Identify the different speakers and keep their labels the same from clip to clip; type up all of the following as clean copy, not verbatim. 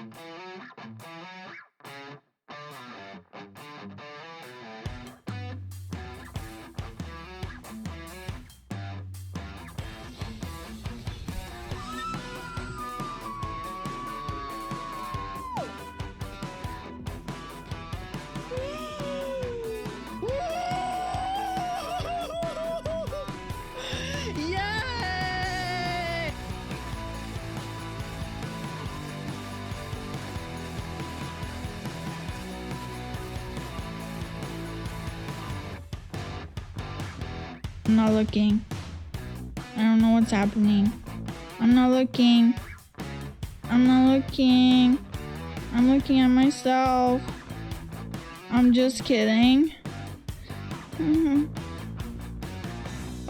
Speaker 1: Yay! I'm not looking. I don't know what's happening. I'm not looking. I'm not looking. I'm looking at myself. I'm just kidding.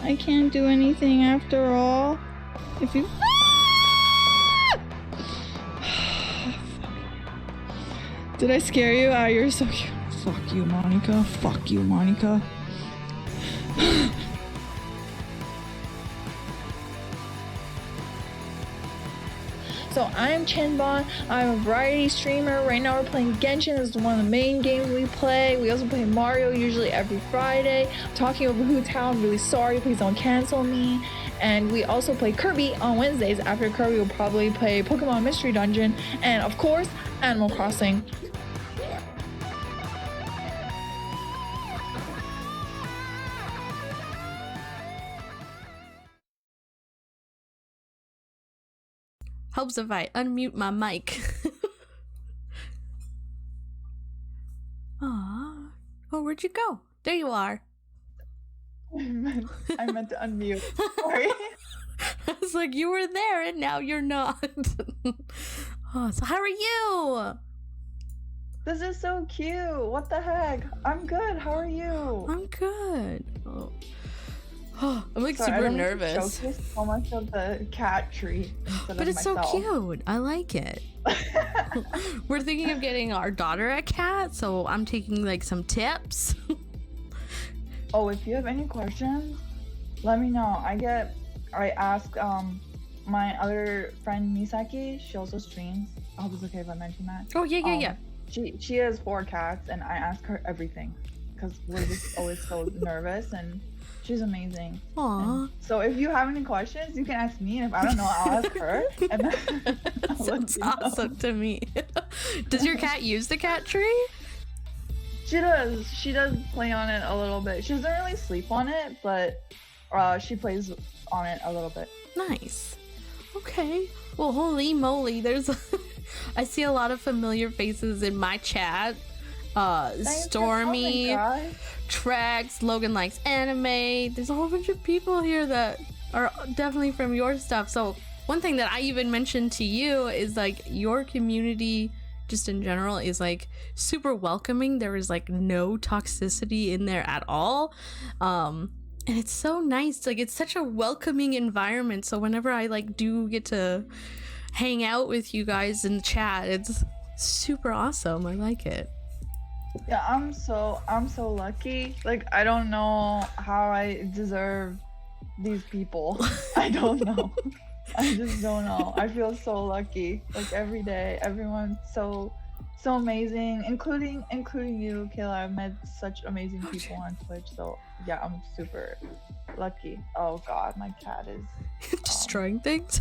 Speaker 1: I can't do anything after all. If you... Did I scare you? Ah, you're so cute. Fuck you, Monica. Fuck you, Monica. So I'm Chinbon. I'm a variety streamer. Right now we're playing Genshin. This is one of the main games we play. We also play Mario usually every Friday. I'm talking over Who's How. I'm really sorry. Please don't cancel me. And we also play Kirby on Wednesdays. After Kirby, we'll probably play Pokemon Mystery Dungeon. And of course, Animal Crossing.
Speaker 2: Helps if I unmute my mic. Aww. Oh, where'd you go? There you are.
Speaker 1: I meant to unmute. Sorry.
Speaker 2: I was like, you were there and now you're not. Oh, so how are you?
Speaker 1: This is so cute. What the heck? I'm good. How are you?
Speaker 2: I'm good. Oh. I'm like
Speaker 1: Sorry,
Speaker 2: super
Speaker 1: I don't
Speaker 2: nervous.
Speaker 1: Showcase so much of the cat tree instead
Speaker 2: But
Speaker 1: of
Speaker 2: it's
Speaker 1: myself.
Speaker 2: so cute. I like it. We're thinking of getting our daughter a cat, so I'm taking like some tips.
Speaker 1: Oh, if you have any questions, let me know. I ask my other friend Misaki. She also streams. I hope it's okay if I mention that.
Speaker 2: Oh yeah.
Speaker 1: She has 4 cats, and I ask her everything because we're just always so nervous, and she's amazing.
Speaker 2: Aww.
Speaker 1: And so if you have any questions, you can ask me, and if I don't know, I'll ask her. And then
Speaker 2: Sounds awesome to me. Does your cat use the cat tree?
Speaker 1: She does. She does play on it a little bit. She doesn't really sleep on it, but she plays on it a little bit.
Speaker 2: Nice. Okay. Well, holy moly, there's I see a lot of familiar faces in my chat. Stormy, Trex, Logan likes anime. There's a whole bunch of people here that are definitely from your stuff. So one thing that I even mentioned to you is like your community just in general is like super welcoming. There is like no toxicity in there at all. And it's so nice. Like it's such a welcoming environment. So whenever I like do get to hang out with you guys in the chat, it's super awesome. I like it.
Speaker 1: Yeah, I'm so lucky. Like I don't know how I deserve these people. I don't know. I just don't know. I feel so lucky. Like every day, everyone's so amazing, including you, Kayla. I've met such amazing people on Twitch. So yeah, I'm super lucky. Oh God, my cat is
Speaker 2: destroying things.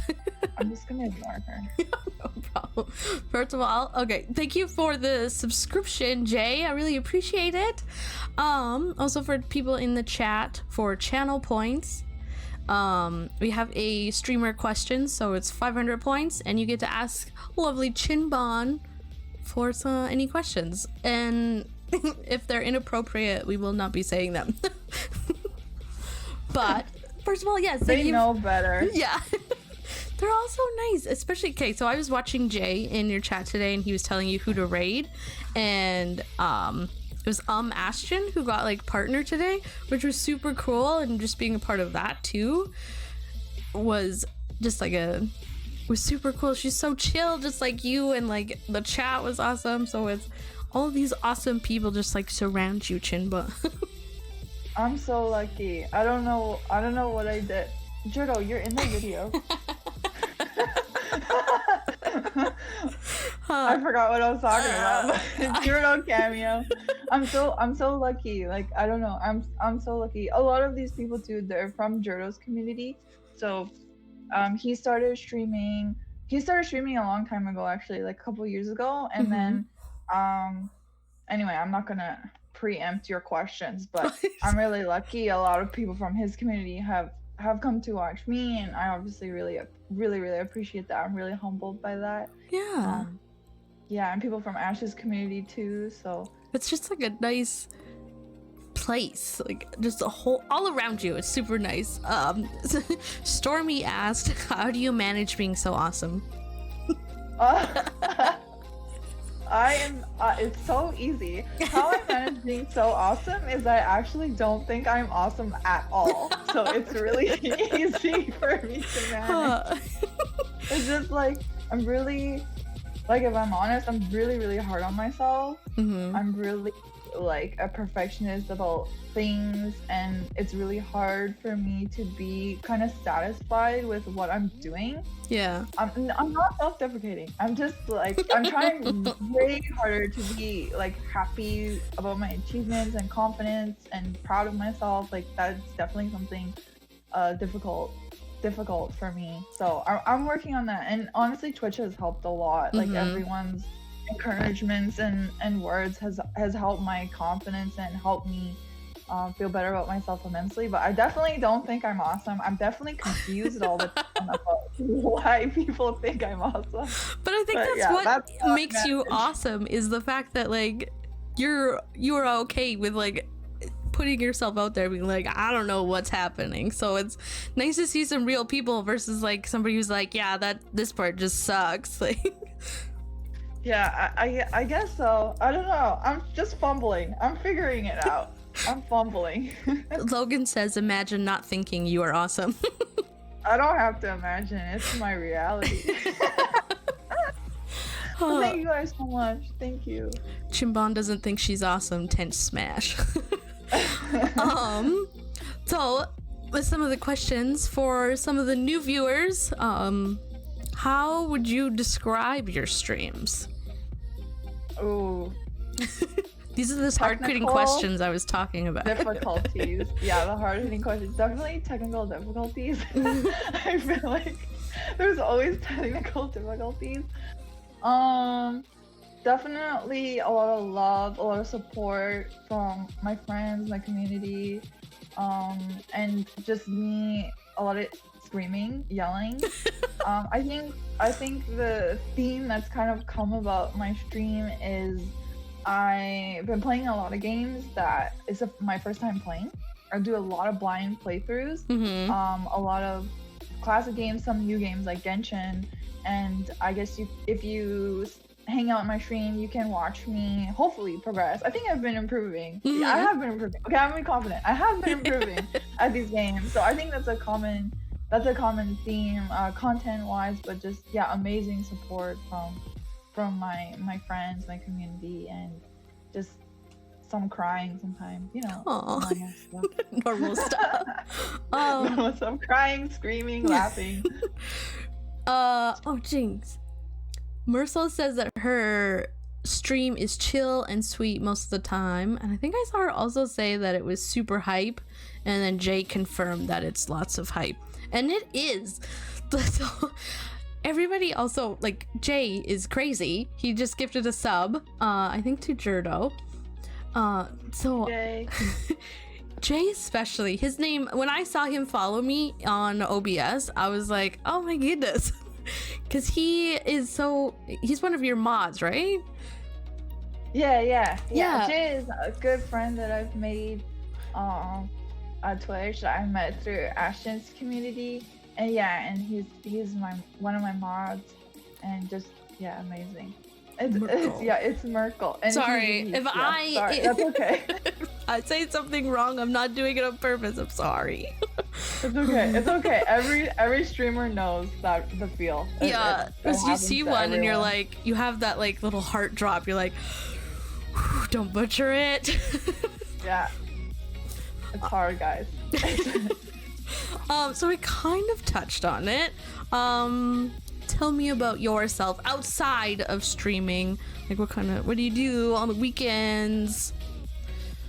Speaker 1: I'm just gonna ignore her.
Speaker 2: No problem. First of all, okay, thank you for the subscription, Jay. I really appreciate it. Also for people in the chat for channel points. We have a streamer question, so it's 500 points, and you get to ask lovely Chinbon for any questions. And if they're inappropriate, we will not be saying them. But first of all, yes,
Speaker 1: they know better.
Speaker 2: Yeah. They're all so nice, especially, okay, so I was watching Jay in your chat today, and he was telling you who to raid, and it was Ashton who got like partner today, which was super cool, and just being a part of that too was just like was super cool. She's so chill, just like you, and like the chat was awesome. So it's all these awesome people just like surround you, Chinba.
Speaker 1: I'm so lucky. I don't know what I did. Juro, you're in the video. I forgot what I was talking about. But Judo cameo. I'm so lucky. Like I don't know. I'm so lucky. A lot of these people too, they're from Jurdo's community. So he started streaming. He started streaming a long time ago, actually, like a couple years ago. And then anyway, I'm not gonna preempt your questions, but I'm really lucky. A lot of people from his community have come to watch me, and I obviously really appreciate that. I'm really humbled by that.
Speaker 2: Yeah.
Speaker 1: Yeah, and people from Ash's community too. So
Speaker 2: It's just like a nice place, like just a whole all around you. It's super nice. Stormy asked, how do you manage being so awesome?
Speaker 1: I am. It's so easy. How I manage being so awesome is I actually don't think I'm awesome at all. So it's really easy for me to manage. It's just like I'm really, like if I'm honest, I'm really hard on myself. I'm really like a perfectionist about things, and it's really hard for me to be kind of satisfied with what I'm doing.
Speaker 2: Yeah.
Speaker 1: I'm not self-deprecating. I'm just like I'm trying way harder to be like happy about my achievements and confidence and proud of myself. Like that's definitely something difficult for me. So I'm working on that, and honestly Twitch has helped a lot. Like everyone's encouragements and words has helped my confidence and helped me feel better about myself immensely. But I definitely don't think I'm awesome. I'm definitely confused all the time about why people think I'm awesome.
Speaker 2: But I think that's makes you awesome, is the fact that like you are okay with like putting yourself out there, being like, I don't know what's happening. So it's nice to see some real people versus like somebody who's like, yeah, this part just sucks. Like
Speaker 1: yeah, I guess so. I don't know. I'm just fumbling. I'm figuring it out. I'm fumbling.
Speaker 2: Logan says, imagine not thinking you are awesome.
Speaker 1: I don't have to imagine. It's my reality. Thank you guys so much. Thank you.
Speaker 2: Chimbon doesn't think she's awesome. Tense smash. So with some of the questions for some of the new viewers, how would you describe your streams?
Speaker 1: Oh.
Speaker 2: These are the hard-hitting questions I was talking about.
Speaker 1: Difficulties. Yeah, the hard-hitting questions. Definitely technical difficulties. I feel like there's always technical difficulties. Definitely a lot of love, a lot of support from my friends, my community, and just me, a lot of screaming, yelling. I think the theme that's kind of come about my stream is I've been playing a lot of games that is my first time playing. I do a lot of blind playthroughs, a lot of classic games, some new games like Genshin, and I guess if you hang out on my stream, you can watch me hopefully progress. I think I've been improving. Yeah, I have been improving. Okay, I'm really confident. I have been improving at these games. So I think that's a common theme, content-wise, but just amazing support from my friends, my community, and just some crying sometimes, normal stuff.
Speaker 2: Normal stuff.
Speaker 1: Some crying, screaming, laughing.
Speaker 2: Oh jinx. Mersel says that her stream is chill and sweet most of the time, and I think I saw her also say that it was super hype, and then Jay confirmed that it's lots of hype, and it is. So everybody also, like, Jay is crazy. He just gifted a sub, I think to Jurdo. So
Speaker 1: Jay.
Speaker 2: Jay especially, his name, when I saw him follow me on OBS, I was like, oh my goodness. Because he's one of your mods, right?
Speaker 1: Yeah. Jay is a good friend that I've made on Twitch that I met through Ashton's community. And he's one of my mods, and just amazing. It's Merkel. And
Speaker 2: sorry,
Speaker 1: sorry, that's okay.
Speaker 2: I say something wrong, I'm not doing it on purpose. I'm sorry.
Speaker 1: It's okay. Every streamer knows the feel.
Speaker 2: Yeah, because you see one and you're like, you have that like little heart drop. You're like, don't butcher it.
Speaker 1: Yeah, it's hard, guys.
Speaker 2: So we kind of touched on it. tell me about yourself outside of streaming. Like, what do you do on the weekends?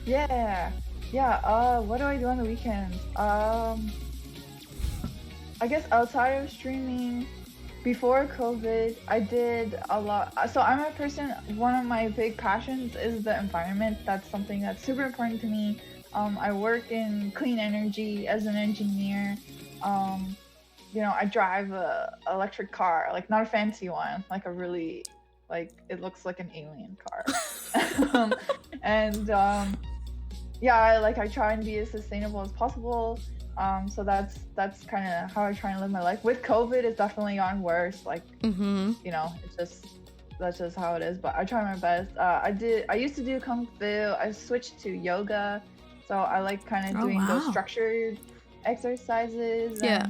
Speaker 1: Yeah. What do I do on the weekends? I guess outside of streaming, before COVID, I did a lot. So I'm a person, one of my big passions is the environment. That's something that's super important to me. I work in clean energy as an engineer. I drive a electric car, like not a fancy one, like a really, like it looks like an alien car. um, and I try and be as sustainable as possible. So that's kind of how I try and live my life. With COVID, it's definitely gotten worse. Like, that's just how it is. But I try my best. I used to do kung fu. I switched to yoga, so I like kind of doing those structured exercises. And, yeah.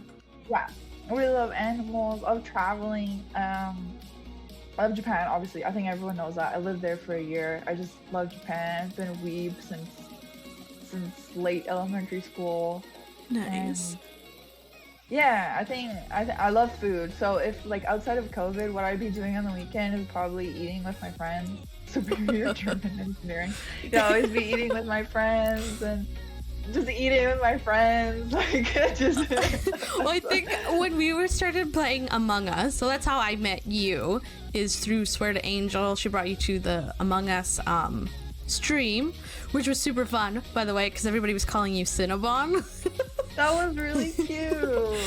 Speaker 1: I really love animals. I love traveling. I love Japan. Obviously, I think everyone knows that. I lived there for a year. I just love Japan. I've been a weeb since late elementary school.
Speaker 2: Nice.
Speaker 1: And yeah, I think I love food. So if like outside of COVID, what I'd be doing on the weekend is probably eating with my friends. Superior German engineering. Always be eating with my friends and just eating with my friends. Like just.
Speaker 2: Well, I think when we started playing Among Us, so that's how I met you, is through Swear to Angel. She brought you to the Among Us stream, which was super fun, by the way, because everybody was calling you Cinnabon.
Speaker 1: That was really cute.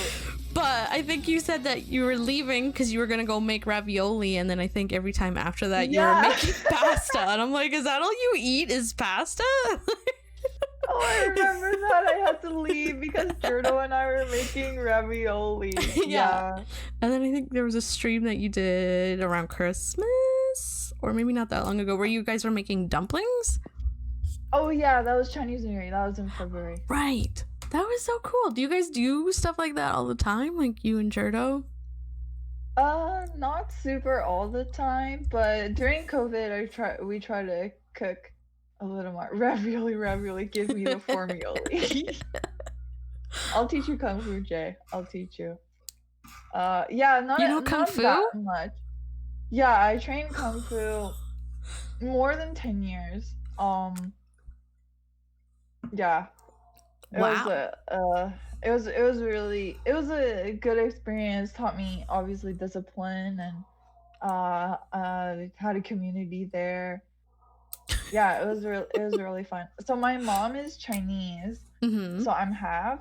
Speaker 2: But I think you said that you were leaving because you were gonna go make ravioli, and then I think every time after that you were making pasta, and I'm like, is that all you eat is pasta?
Speaker 1: Oh, I remember that. I had to leave because Jurdo and I were making ravioli. Yeah.
Speaker 2: And then I think there was a stream that you did around Christmas, or maybe not that long ago, where you guys were making dumplings.
Speaker 1: Oh yeah, that was Chinese New Year. That was in February.
Speaker 2: Right. That was so cool. Do you guys do stuff like that all the time, like you and Jurdo?
Speaker 1: Not super all the time, but during COVID, we try to cook a little more. Ravioli, give me the formioli. I'll teach you Kung Fu, Jay. I'll teach you. Not
Speaker 2: Kung Fu?
Speaker 1: that much. Yeah, I trained Kung Fu more than 10 years. Yeah. It was a good experience. Taught me obviously discipline and had a community there. Yeah, it was really fun. So my mom is Chinese, so I'm half.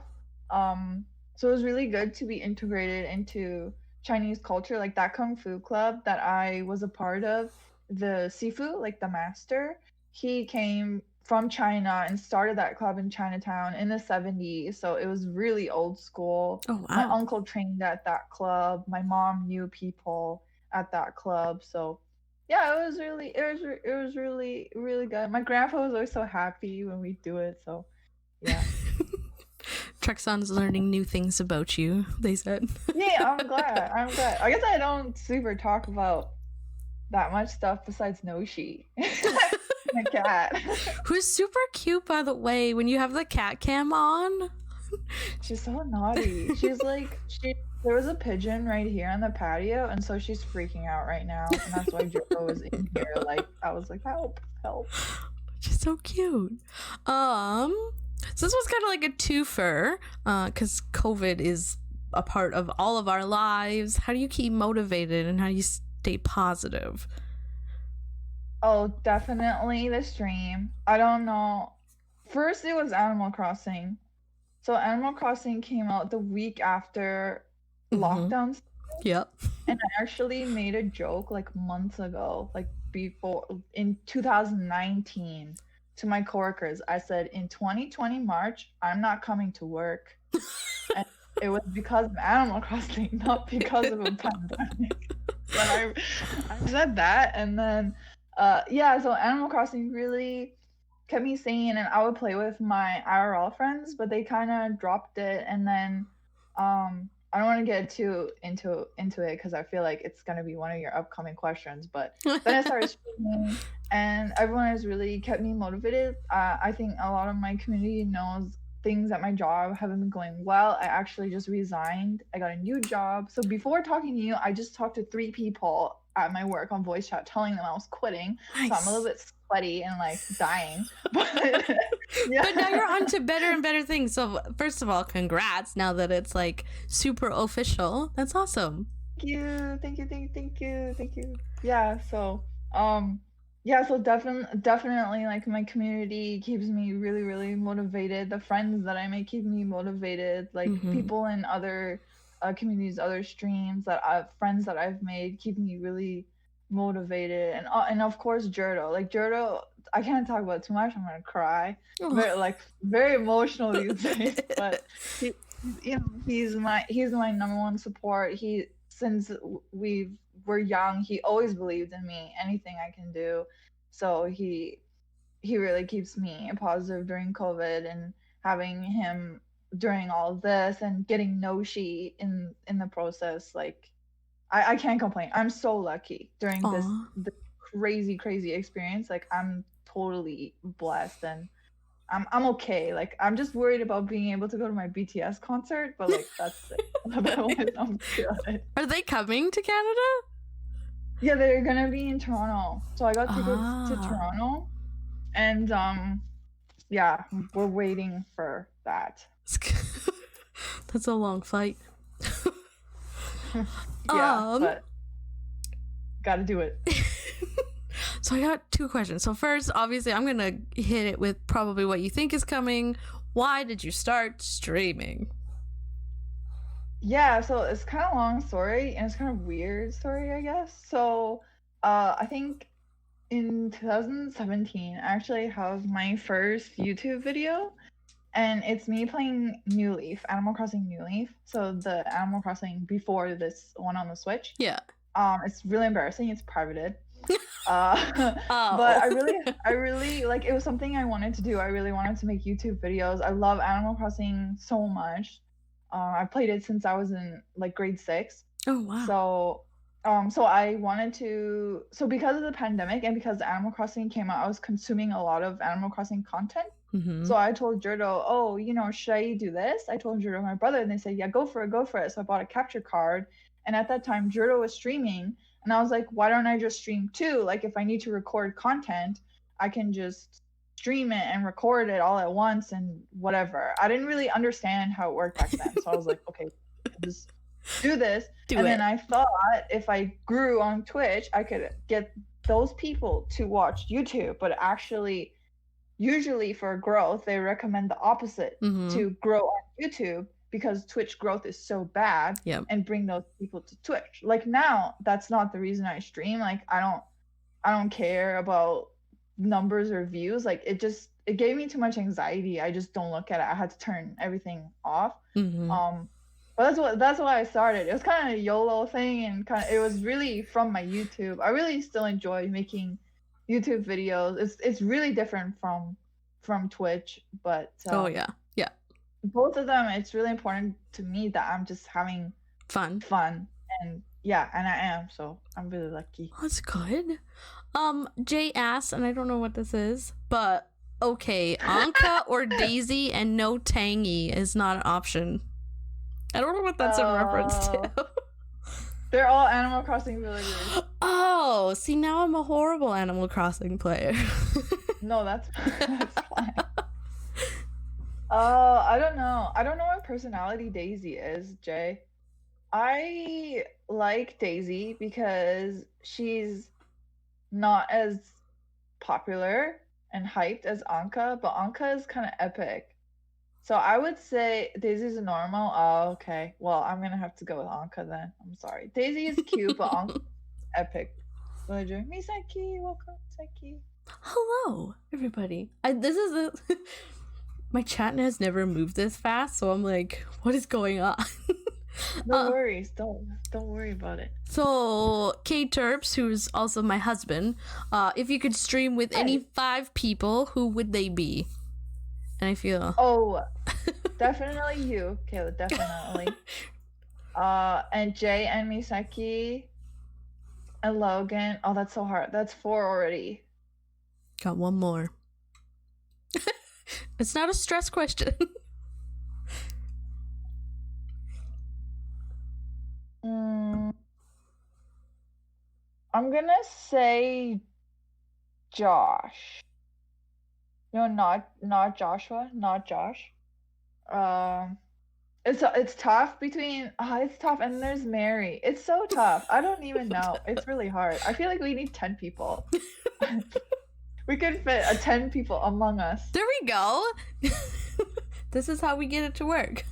Speaker 1: So it was really good to be integrated into Chinese culture, like that Kung Fu club that I was a part of. The Sifu, like the master, he came from China and started that club in Chinatown in the 70s. So it was really old school.
Speaker 2: Oh, wow.
Speaker 1: My uncle trained at that club. My mom knew people at that club. So yeah, it was really, really good. My grandpa was always so happy when we do it. So yeah.
Speaker 2: Trexon's learning new things about you, they said.
Speaker 1: Yeah, I'm glad. I guess I don't super talk about that much stuff besides Noshi. My cat.
Speaker 2: Who's super cute, by the way, when you have the cat cam on.
Speaker 1: She's so naughty. She's like, there was a pigeon right here on the patio, and so she's freaking out right now, and that's why Joko was in here. Like, I was like, help.
Speaker 2: She's so cute. So this was kind of like a twofer, because COVID is a part of all of our lives. How do you keep motivated and how do you stay positive?
Speaker 1: Oh, definitely the stream. I don't know. First, it was Animal Crossing. So Animal Crossing came out the week after lockdown.
Speaker 2: Yep.
Speaker 1: And I actually made a joke like months ago, like before in 2019 to my coworkers. I said, in 2020 March, I'm not coming to work. And it was because of Animal Crossing, not because of a pandemic. But I said that, and then so Animal Crossing really kept me sane, and I would play with my IRL friends, but they kind of dropped it, and then I don't want to get too into it because I feel like it's going to be one of your upcoming questions, but then I started streaming and everyone has really kept me motivated. I think a lot of my community knows things at my job haven't been going well. I actually just resigned. I got a new job. So before talking to you, I just talked to 3 people at my work on voice chat telling them I was quitting. So I'm a little
Speaker 2: Nice.
Speaker 1: bit sweaty and like dying. But yeah.
Speaker 2: But now you're on to better and better things. So first of all, congrats now that it's like super official. That's awesome.
Speaker 1: Thank you. Yeah, so yeah, so definitely like my community keeps me really, really motivated. The friends that I make keep me motivated. Like
Speaker 2: Mm-hmm.
Speaker 1: people in other communities, other streams that friends that I've made keep me really motivated. And of course Jurdo. Like Jurdo, I can't talk about it too much. I'm gonna cry. Very emotional these days. But he, you know, he's my number one support. He since we're young, he always believed in me, anything I can do. So he really keeps me positive during COVID, and having him during all of this and getting Noshi in the process, like I can't complain. I'm so lucky during
Speaker 2: Aw.
Speaker 1: this crazy experience. Like I'm totally blessed, and I'm okay. Like I'm just worried about being able to go to my BTS concert, but like that's it. Otherwise, I'm good.
Speaker 2: Are they coming to Canada?
Speaker 1: Yeah, they're gonna be in Toronto. So I got tickets to
Speaker 2: Ah.
Speaker 1: Toronto, and yeah, we're waiting for that.
Speaker 2: That's a long flight.
Speaker 1: Yeah, but gotta do it.
Speaker 2: So I got 2 questions. So first, obviously, I'm gonna hit it with probably what you think is coming. Why did you start streaming?
Speaker 1: Yeah, so it's kind of long story and it's kind of weird story, I guess. So, I think in 2017, I actually have my first YouTube video, and it's me playing New Leaf, Animal Crossing New Leaf. So the Animal Crossing before this one on the Switch.
Speaker 2: Yeah.
Speaker 1: It's really embarrassing. It's privated.
Speaker 2: Oh.
Speaker 1: But I really like, it was something I wanted to do. I really wanted to make YouTube videos. I love Animal Crossing so much. I played it since I was in like grade 6.
Speaker 2: Oh wow.
Speaker 1: So I wanted to. So because of the pandemic and because Animal Crossing came out, I was consuming a lot of Animal Crossing content.
Speaker 2: Mm-hmm.
Speaker 1: So I told Jurdo, oh, should I do this? I told Jurdo, my brother, and they said, yeah, go for it. So I bought a capture card, and at that time, Jurdo was streaming, and I was like, why don't I just stream too? Like if I need to record content, I can just stream it and record it all at once and whatever. I didn't really understand how it worked back then, so I was like, okay, just do this. Then I thought if I grew on Twitch, I could get those people to watch YouTube, but actually usually for growth, they recommend the opposite, to grow on YouTube, because Twitch growth is so bad, and bring those people to Twitch. Like now, that's not the reason I stream. Like I don't care about numbers or views. Like it gave me too much anxiety. I just don't look at it. I had to turn everything off. But that's why I started. It was kind of a YOLO thing, and it was really from my YouTube. I really still enjoy making YouTube videos. It's really different from Twitch, but
Speaker 2: oh yeah,
Speaker 1: both of them, it's really important to me that I'm just having fun, and yeah, and I am, so I'm really lucky.
Speaker 2: That's good. Jay asked, and I don't know what this is, but okay, Anka or Daisy and no Tangy is not an option. I don't know what that's in reference to.
Speaker 1: They're all Animal Crossing villagers.
Speaker 2: Oh, see, now I'm a horrible Animal Crossing player.
Speaker 1: No, that's fine. I don't know. I don't know what personality Daisy is, Jay. I like Daisy because she's not as popular and hyped as Anka, but Anka is kind of epic. So I would say Daisy's a normal. Oh, okay. Well, I'm gonna have to go with Anka then. I'm sorry. Daisy is cute, but Anka epic. Villager. Misaki, welcome, Misaki.
Speaker 2: Hello, everybody. This is my chat has never moved this fast, so I'm like, what is going on?
Speaker 1: No worries. Don't worry about it.
Speaker 2: So, K Terps, who's also my husband, if you could stream with any 5 people, who would they be? And I feel
Speaker 1: definitely you, Kayla, definitely. And Jay and Misaki and Logan. Oh, that's so hard. That's 4 already.
Speaker 2: Got one more. It's not a stress question.
Speaker 1: I'm gonna say Josh. No, not Joshua, not Josh. Um, it's tough between it's tough, and there's Mary. It's so tough. I don't even know. It's really hard. I feel like we need 10 people. We could fit 10 people among us.
Speaker 2: There we go. This is how we get it to work.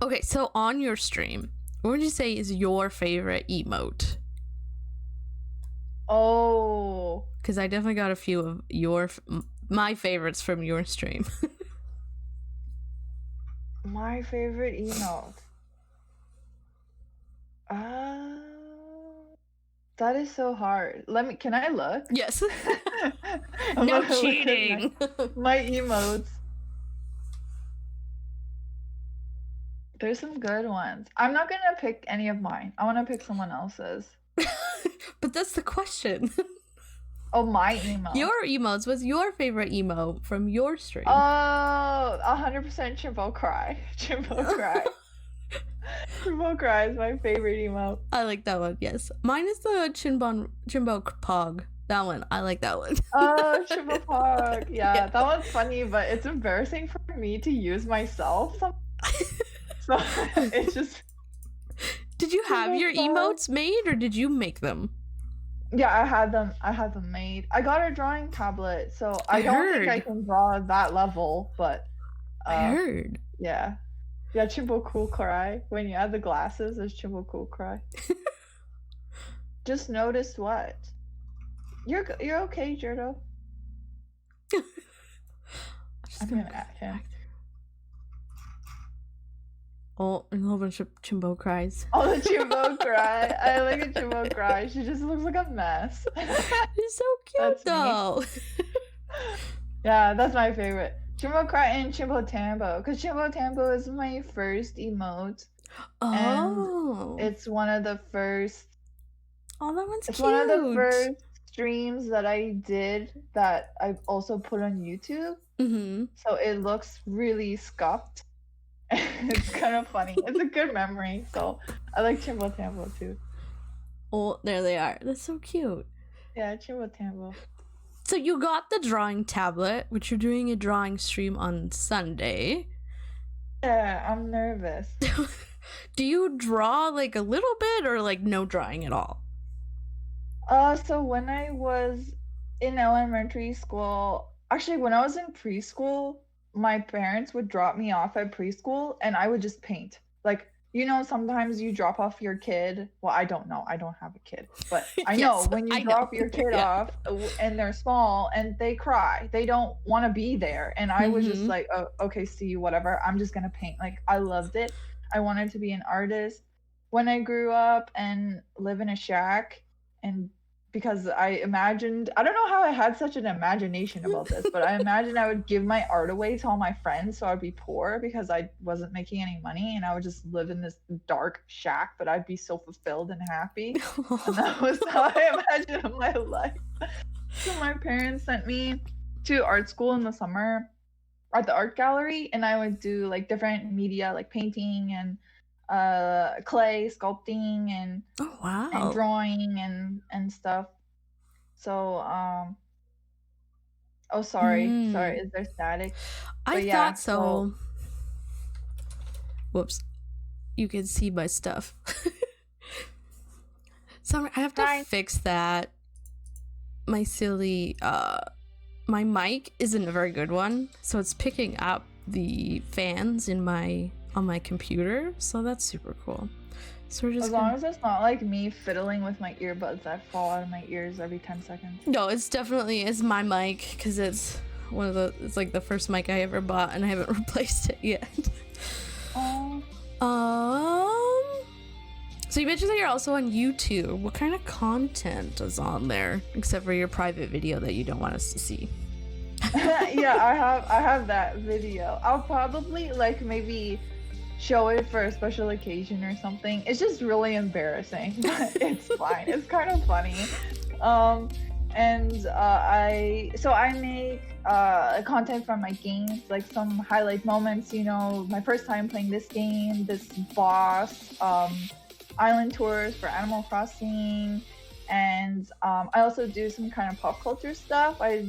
Speaker 2: Okay, so on your stream, what would you say is your favorite emote?
Speaker 1: Oh,
Speaker 2: Because I definitely got a few of my favorites from your stream.
Speaker 1: my favorite emote. That is so hard. Can I look?
Speaker 2: Yes.
Speaker 1: I'm
Speaker 2: No
Speaker 1: gonna look at
Speaker 2: cheating.
Speaker 1: my emotes. There's some good ones. I'm not gonna pick any of mine. I want to pick someone else's.
Speaker 2: But that's the question.
Speaker 1: Oh, my emote.
Speaker 2: Your emotes. What's your favorite emote from your stream?
Speaker 1: 100% Chimbo cry. Chimbo cry. Chimbo cry is my favorite emote.
Speaker 2: I like that one. Yes, mine is the Chimbo pog. That one. I like that one.
Speaker 1: Oh, Chimbo pog. Yeah,
Speaker 2: Yeah.
Speaker 1: that one's funny, but it's embarrassing for me to use myself. So it's just.
Speaker 2: Did you have your
Speaker 1: Chimbo pog.
Speaker 2: emotes made, or did you make them?
Speaker 1: Yeah, I had them made. I got a drawing tablet, so I don't think I
Speaker 2: heard.
Speaker 1: can draw that level, but
Speaker 2: I heard.
Speaker 1: yeah. Yeah, Chimbo cool cry. When you add the glasses, there's Chimbo cool cry. Just noticed what? You're okay, Jerdo. I'm gonna add him.
Speaker 2: Oh, and a whole bunch of Chimbo cries.
Speaker 1: Oh, the Chimbo cry. I like a Chimbo cry. She just looks like a mess.
Speaker 2: It's so cute
Speaker 1: That's me.
Speaker 2: though.
Speaker 1: Yeah, that's my favorite. Chimbo cry and Chimbo Tambo. Because Chimbo Tambo is my first emote.
Speaker 2: Oh.
Speaker 1: It's one of the first.
Speaker 2: Oh, that one's
Speaker 1: It's
Speaker 2: cute.
Speaker 1: one of the first streams that I did that I also put on YouTube.
Speaker 2: Mm-hmm.
Speaker 1: So it looks really scuffed. It's kind of funny. It's a good memory. So I like Chimbo Tambo too.
Speaker 2: Oh, there they are. That's so cute.
Speaker 1: Yeah, Chimbo Tambo.
Speaker 2: So you got the drawing tablet, which you're doing a drawing stream on Sunday.
Speaker 1: Yeah, I'm nervous.
Speaker 2: Do you draw like a little bit or like no drawing at all?
Speaker 1: So when I was in elementary school, actually when I was in preschool, my parents would drop me off at preschool and I would just paint. Like, sometimes you drop off your kid. Well, I don't know. I don't have a kid. But I know
Speaker 2: Yes,
Speaker 1: when you
Speaker 2: I
Speaker 1: drop
Speaker 2: know.
Speaker 1: your kid
Speaker 2: Yeah.
Speaker 1: off and they're small and they cry, they don't want to be there. And I was just
Speaker 2: Mhm.
Speaker 1: like, oh, okay, see, whatever. I'm just going to paint. Like, I loved it. I wanted to be an artist. When I grew up and live in a shack, and because I imagined, I don't know how I had such an imagination about this, but I imagined I would give my art away to all my friends so I'd be poor because I wasn't making any money and I would just live in this dark shack, but I'd be so fulfilled and happy. And that was how I imagined my life. So my parents sent me to art school in the summer at the art gallery, and I would do like different media like painting and clay sculpting and
Speaker 2: Oh wow.
Speaker 1: and drawing and stuff. So oh sorry, is there static?
Speaker 2: I
Speaker 1: But yeah,
Speaker 2: thought so. Whoops. You can see my stuff. Sorry, I have to
Speaker 1: Hi.
Speaker 2: fix that. My silly my mic isn't a very good one, so it's picking up the fans on my computer, so that's super cool. So we're just
Speaker 1: As long as it's not like me fiddling with my earbuds that fall out of my ears every 10 seconds.
Speaker 2: No, it's definitely my mic, because it's it's like the first mic I ever bought and I haven't replaced it yet. So you mentioned that you're also on YouTube. What kind of content is on there, except for your private video that you don't want us to see?
Speaker 1: Yeah, I have that video. I'll probably like maybe show it for a special occasion or something. It's just really embarrassing, but it's fine. It's kind of funny. I make content from my games, like some highlight moments, my first time playing this game, this boss. island tours for Animal Crossing, and I also do some kind of pop culture stuff. I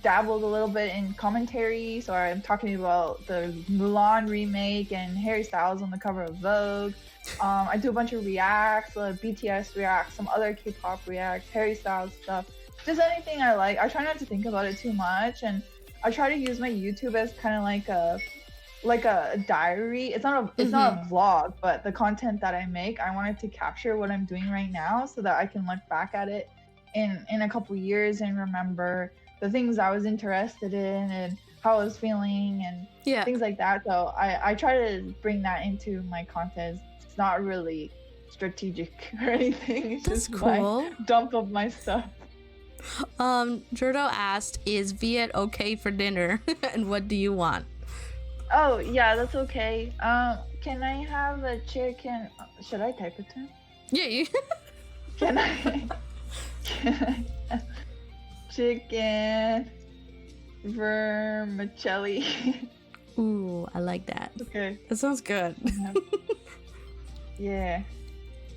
Speaker 1: dabbled a little bit in commentary, so I'm talking about the Mulan remake and Harry Styles on the cover of Vogue. I do a bunch of reacts, BTS reacts, some other K-pop reacts, Harry Styles stuff, just anything I like. I try not to think about it too much, and I try to use my YouTube as kind of like a diary. It's not a vlog, but the content that I make, I wanted to capture what I'm doing right now so that I can look back at it in a couple years and remember the things I was interested in and how I was feeling and things like that. So I try to bring that into my content. It's not really strategic or anything. It's
Speaker 2: That's
Speaker 1: just
Speaker 2: cool.
Speaker 1: my dump of my stuff.
Speaker 2: Jordo asked, is Viet okay for dinner? And what do you want?
Speaker 1: Oh, yeah, that's okay. Can I have a chicken? Should I type it to him?
Speaker 2: Yeah, you.
Speaker 1: Can I chicken vermicelli?
Speaker 2: Ooh, I like that.
Speaker 1: Okay.
Speaker 2: That sounds good.
Speaker 1: Yeah.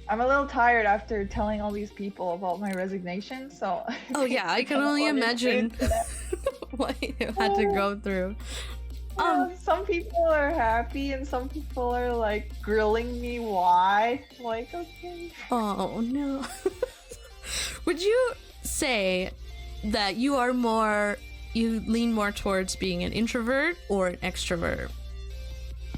Speaker 1: I'm a little tired after telling all these people about my resignation, so...
Speaker 2: Oh yeah, I can only imagine what you had to go through.
Speaker 1: Yeah, some people are happy and some people are like grilling me why. Like, okay.
Speaker 2: Oh no. Would you say that you lean more towards being an introvert or an extrovert?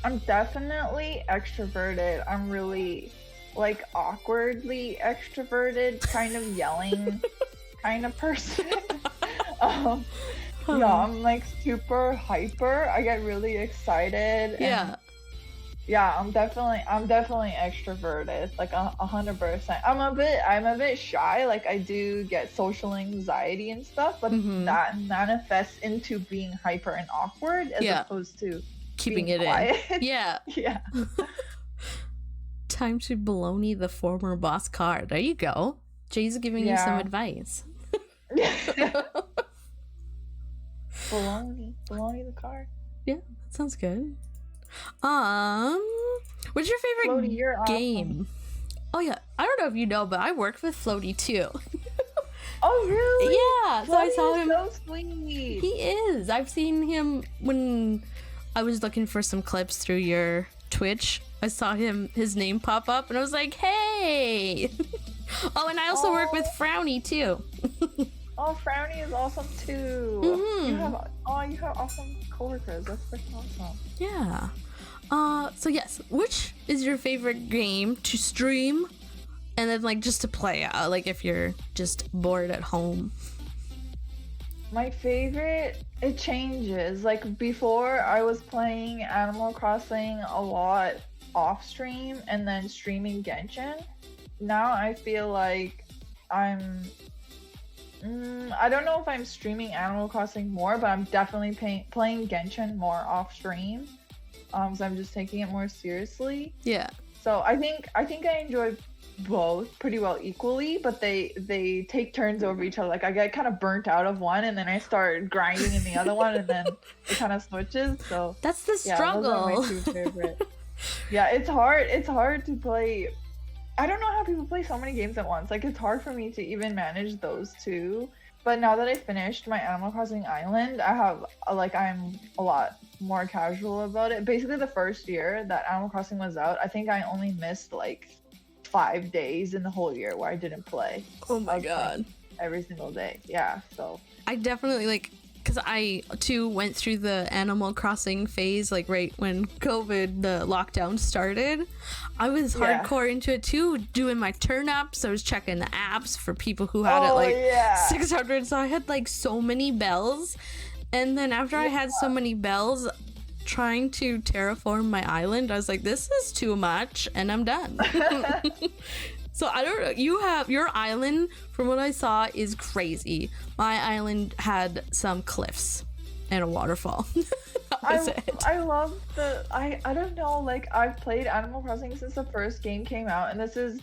Speaker 1: I'm definitely extroverted. I'm really like awkwardly extroverted, kind of yelling kind of person. Yeah, I'm like super hyper. I get really excited. And yeah, I'm definitely extroverted, like 100%. I'm a bit shy. Like I do get social anxiety and stuff, but that manifests into being hyper and awkward as opposed to
Speaker 2: keeping
Speaker 1: being
Speaker 2: it
Speaker 1: quiet.
Speaker 2: in. Yeah.
Speaker 1: Yeah.
Speaker 2: Time to baloney the former boss card. There you go. Jay's giving you some advice.
Speaker 1: Baloney the card.
Speaker 2: Yeah, that sounds good. What's your favorite
Speaker 1: Floaty, you're
Speaker 2: game? Awesome. Oh yeah, I don't know if you know, but I work with Floaty too.
Speaker 1: Oh really?
Speaker 2: Yeah, so I saw him.
Speaker 1: So sweet.
Speaker 2: He is. I've seen him when I was looking for some clips through your Twitch. I saw his name pop up, and I was like, "Hey!" Oh, and I also work with Frowny too.
Speaker 1: Oh, Frowny is awesome too. You have awesome coworkers. That's freaking awesome.
Speaker 2: Yeah. So yes, which is your favorite game to stream, and then like just to play out, like if you're just bored at home?
Speaker 1: My favorite, it changes. Like before, I was playing Animal Crossing a lot off stream and then streaming Genshin. Now I feel like I don't know if I'm streaming Animal Crossing more, but I'm definitely playing Genshin more off stream. So I'm just taking it more seriously.
Speaker 2: Yeah.
Speaker 1: So I think I enjoy both pretty well equally, but they take turns over each other. Like I get kind of burnt out of one, and then I start grinding in the other one, and then it kind of switches. So
Speaker 2: that's the struggle.
Speaker 1: Yeah, those are my two favorite. Yeah, it's hard. It's hard to play. I don't know how people play so many games at once. Like it's hard for me to even manage those two. But now that I finished my Animal Crossing Island, I'm a lot more casual about it. Basically, the first year that Animal Crossing was out, I think I only missed like 5 days in the whole year where I didn't play.
Speaker 2: Oh my god.
Speaker 1: Every single day. Yeah, so.
Speaker 2: I definitely because I too went through the Animal Crossing phase, like right when COVID, the lockdown started. I was hardcore into it too, doing my turn ups. I was checking the apps for people who had it 600. So I had like so many bells. And then after I had so many bells, trying to terraform my island, I was like, this is too much, and I'm done. So I don't know. You have your island, from what I saw, is crazy. My island had some cliffs and a waterfall.
Speaker 1: I love I don't know, like I've played Animal Crossing since the first game came out, and this is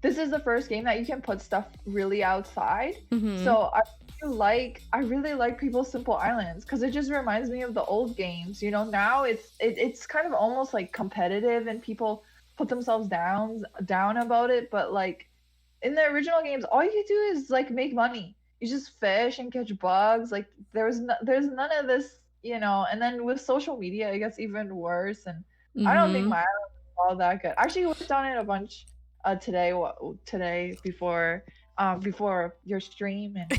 Speaker 1: the first game that you can put stuff really outside. So I really like People's Simple Islands because it just reminds me of the old games. You know, now it's kind of almost like competitive, and people put themselves down about it, but like in the original games, all you do is like make money. You just fish and catch bugs. Like there's none of this, you know. And then with social media, it gets even worse. And I don't think
Speaker 2: Mm-hmm.
Speaker 1: my island is all that good. I actually worked on it a bunch today. Today before your stream, and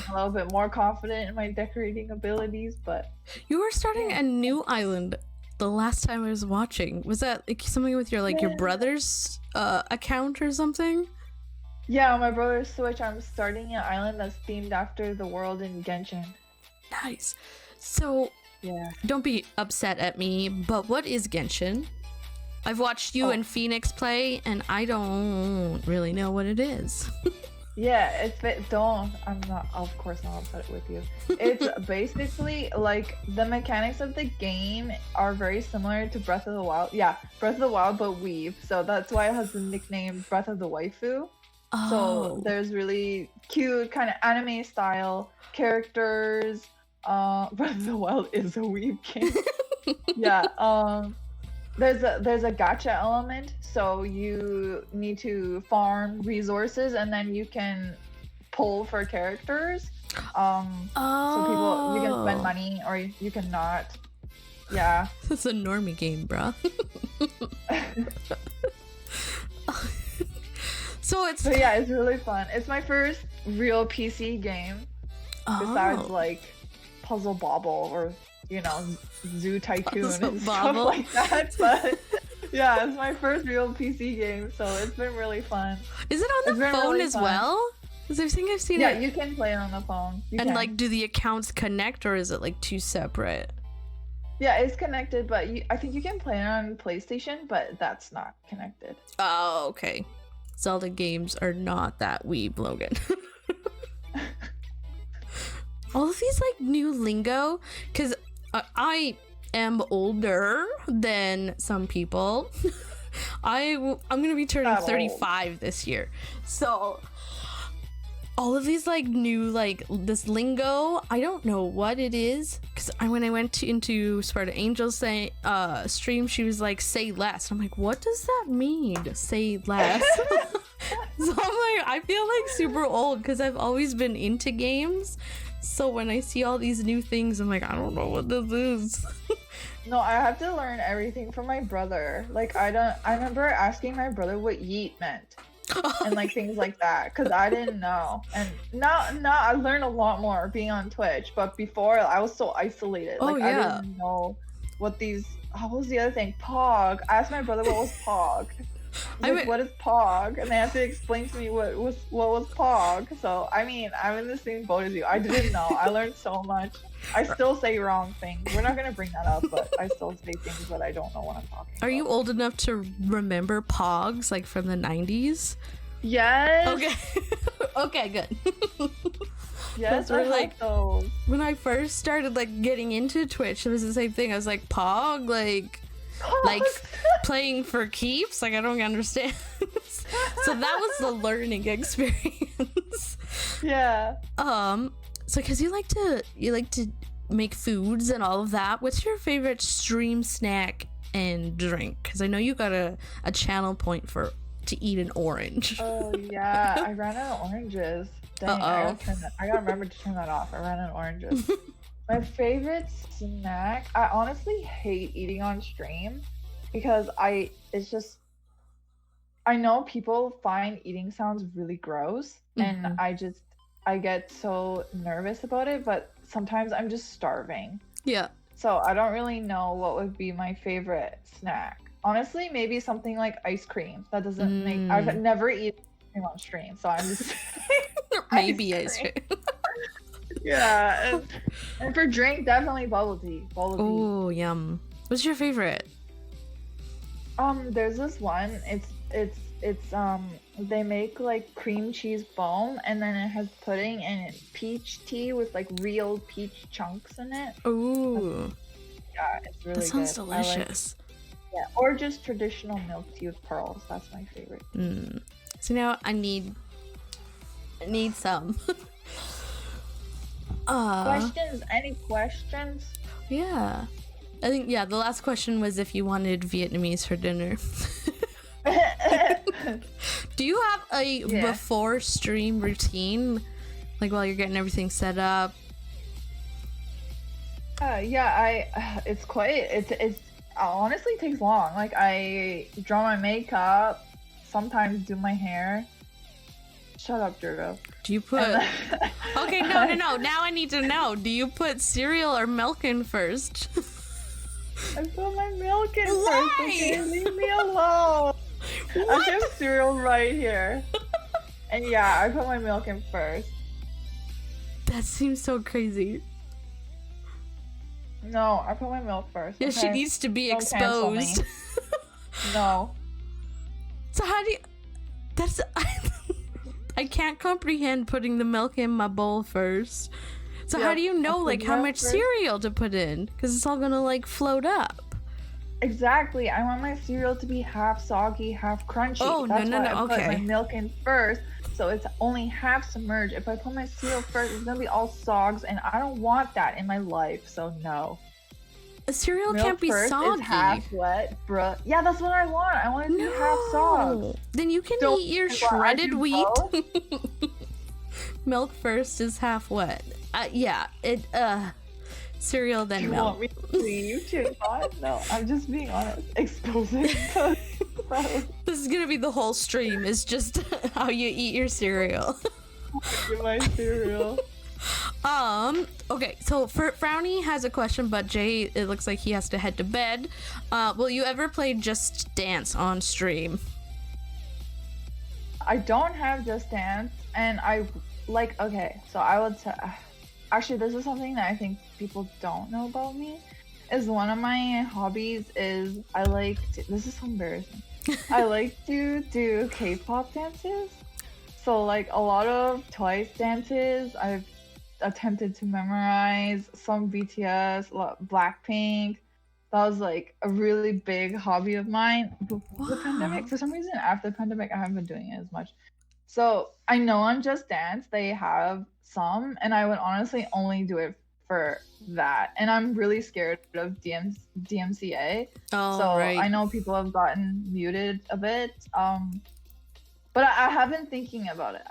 Speaker 1: a little bit more confident in my decorating abilities. But
Speaker 2: You were starting
Speaker 1: yeah,
Speaker 2: a new island the last time I was watching. Was that like something with your like your
Speaker 1: yeah.
Speaker 2: brother's account or something?
Speaker 1: Yeah, on my brother's Switch, I'm starting an island that's themed after the world in Genshin.
Speaker 2: Nice. So
Speaker 1: Yeah.
Speaker 2: don't be upset at me, but what is Genshin? I've watched you
Speaker 1: Oh,
Speaker 2: and Phoenix play, and I don't really know what it is.
Speaker 1: yeah, don't, I'm not, of course not upset with you. It's basically like the mechanics of the game are very similar to Breath of the Wild. Yeah, Breath of the Wild, but Weave. So that's why it has the nickname Breath of the Waifu. So
Speaker 2: Oh.
Speaker 1: there's really cute kind of anime style characters. Breath of the Wild is a Weave game. Yeah. There's a gacha element, so you need to farm resources and then you can pull for characters. So people you can spend
Speaker 2: Oh.
Speaker 1: money or you can not. Yeah.
Speaker 2: It's a normie game, bruh. So it's
Speaker 1: So yeah, it's really fun. It's my first real PC game besides
Speaker 2: oh.
Speaker 1: like Puzzle Bobble or you know Zoo Tycoon
Speaker 2: Puzzle
Speaker 1: and
Speaker 2: Bobble.
Speaker 1: stuff like that. But yeah, it's my first real PC game, so it's been really fun.
Speaker 2: Is it on
Speaker 1: It's
Speaker 2: the
Speaker 1: been
Speaker 2: phone
Speaker 1: really
Speaker 2: as
Speaker 1: fun.
Speaker 2: well? Because I think I've seen
Speaker 1: Yeah,
Speaker 2: it.
Speaker 1: you can play it on the phone. You
Speaker 2: And
Speaker 1: can.
Speaker 2: like, do the accounts connect, or is it like two separate?
Speaker 1: Yeah, it's connected, but I think you can play it on PlayStation, but that's not connected.
Speaker 2: Oh, okay. Zelda games are not that weeb, Logan. All of these like new lingo, because I am older than some people. I'm gonna be turning
Speaker 1: Not old.
Speaker 2: 35 this year, so all of these like new like this lingo, I don't know what it is. Because when I went into Sparta Angel's stream, she was like, "Say less." I'm like, "What does that mean? Say less?" So I'm like, I feel like super old because I've always been into games. So when I see all these new things, I'm like, I don't know what this is.
Speaker 1: No, I have to learn everything from my brother. Like I remember asking my brother what yeet meant. And like things like that because I didn't know. And now I learned a lot more being on Twitch, but before I was so isolated.
Speaker 2: Oh,
Speaker 1: Like
Speaker 2: yeah.
Speaker 1: I didn't know what these what was the other thing? Pog. I asked my brother what was Pog.
Speaker 2: I
Speaker 1: Like,
Speaker 2: mean-
Speaker 1: what is Pog? And they have to explain to me what was Pog. So I mean I'm in the same boat as you. I didn't know. I learned so much. I still say wrong things. We're not gonna bring that up, but I still say things that I don't know what I'm talking about.
Speaker 2: Are you old enough to remember Pogs like from the 90s?
Speaker 1: Yes.
Speaker 2: Okay. Okay, good.
Speaker 1: Yes,
Speaker 2: We're
Speaker 1: I
Speaker 2: like-
Speaker 1: like those.
Speaker 2: When I first started like getting into Twitch, it was the same thing. I was like, Pog, like playing for keeps? Like I don't understand. So that was the learning experience.
Speaker 1: Yeah.
Speaker 2: So because you like to make foods and all of that, what's your favorite stream snack and drink? Because I know you got a channel point for to eat an orange.
Speaker 1: Oh yeah, I ran out of oranges. Dang, I gotta remember to turn that off. I ran out of oranges. My favorite snack, I honestly hate eating on stream because it's just I know people find eating sounds really gross and
Speaker 2: Mhm.
Speaker 1: I get so nervous about it, but sometimes I'm just starving.
Speaker 2: Yeah.
Speaker 1: So I don't really know what would be my favorite snack. Honestly, maybe something like ice cream. That doesn't make I've never eaten ice cream on stream, so I'm just
Speaker 2: Maybe ice cream.
Speaker 1: Yeah. And for drink, definitely bubble tea. Bubble tea.
Speaker 2: Oh, yum. What's your favorite?
Speaker 1: There's this one. It's they make like cream cheese foam and then it has pudding and it's peach tea with like real peach chunks in it.
Speaker 2: Ooh,
Speaker 1: Yeah, it's really
Speaker 2: that sounds
Speaker 1: good. I like-
Speaker 2: delicious.
Speaker 1: yeah, or just traditional milk tea with pearls. That's my favorite.
Speaker 2: So now I need some.
Speaker 1: Questions? Any questions?
Speaker 2: Yeah. I think, yeah, the last question was if you wanted Vietnamese for dinner. Do you have a before stream routine? Like while you're getting everything set up?
Speaker 1: It's honestly takes long. Like I draw my makeup, sometimes do my hair. Shut up, Durgo.
Speaker 2: Do you put... Okay, no. Now I need to know. Do you put cereal or milk in first?
Speaker 1: I put my milk in
Speaker 2: Why?
Speaker 1: first. Okay, leave me alone. I have cereal right here. And yeah, I put my milk in first.
Speaker 2: That seems so crazy.
Speaker 1: No, I put my milk first.
Speaker 2: Yeah,
Speaker 1: okay?
Speaker 2: she needs to be
Speaker 1: Don't cancel me.
Speaker 2: exposed.
Speaker 1: No.
Speaker 2: So how do you... That's... I can't comprehend putting the milk in my bowl first. So how do you know like how much cereal to put in? Because it's all gonna like float up.
Speaker 1: Exactly. I want my cereal to be half soggy, half crunchy.
Speaker 2: Oh,
Speaker 1: That's why I put
Speaker 2: okay.
Speaker 1: my milk in first, so it's only half submerged. If I put my cereal first, it's gonna be all sogs, and I don't want that in my life. So no.
Speaker 2: A cereal
Speaker 1: Milk
Speaker 2: can't be
Speaker 1: first
Speaker 2: soggy.
Speaker 1: is half wet, bruh. Yeah, that's what I want. I want it to be half sogs.
Speaker 2: Then you can
Speaker 1: Don't
Speaker 2: eat your
Speaker 1: think about it. I
Speaker 2: shredded
Speaker 1: do
Speaker 2: wheat.
Speaker 1: both.
Speaker 2: Milk first is half wet. Yeah, cereal then
Speaker 1: You
Speaker 2: milk.
Speaker 1: want me to leave, Chinbon? No, I'm just being honest. Exposing.
Speaker 2: This is gonna be the whole stream. Is just how you eat your cereal.
Speaker 1: Get my cereal.
Speaker 2: Okay, so Frowny has a question, but Jay, it looks like he has to head to bed. Will you ever play Just Dance on stream?
Speaker 1: I don't have Just Dance, and okay, so I would say, actually, this is something that I think people don't know about me, is one of my hobbies is this is so embarrassing. I like to do K-pop dances. So like a lot of Twice dances, I've attempted to memorize some BTS, Blackpink. That was like a really big hobby of mine before the pandemic. For some reason, after the pandemic, I haven't been doing it as much. So I know on Just Dance they have some, and I would honestly only do it for that. And I'm really scared of DMCA.
Speaker 2: Oh,
Speaker 1: so
Speaker 2: right.
Speaker 1: I know people have gotten muted a bit. But I have been thinking about it.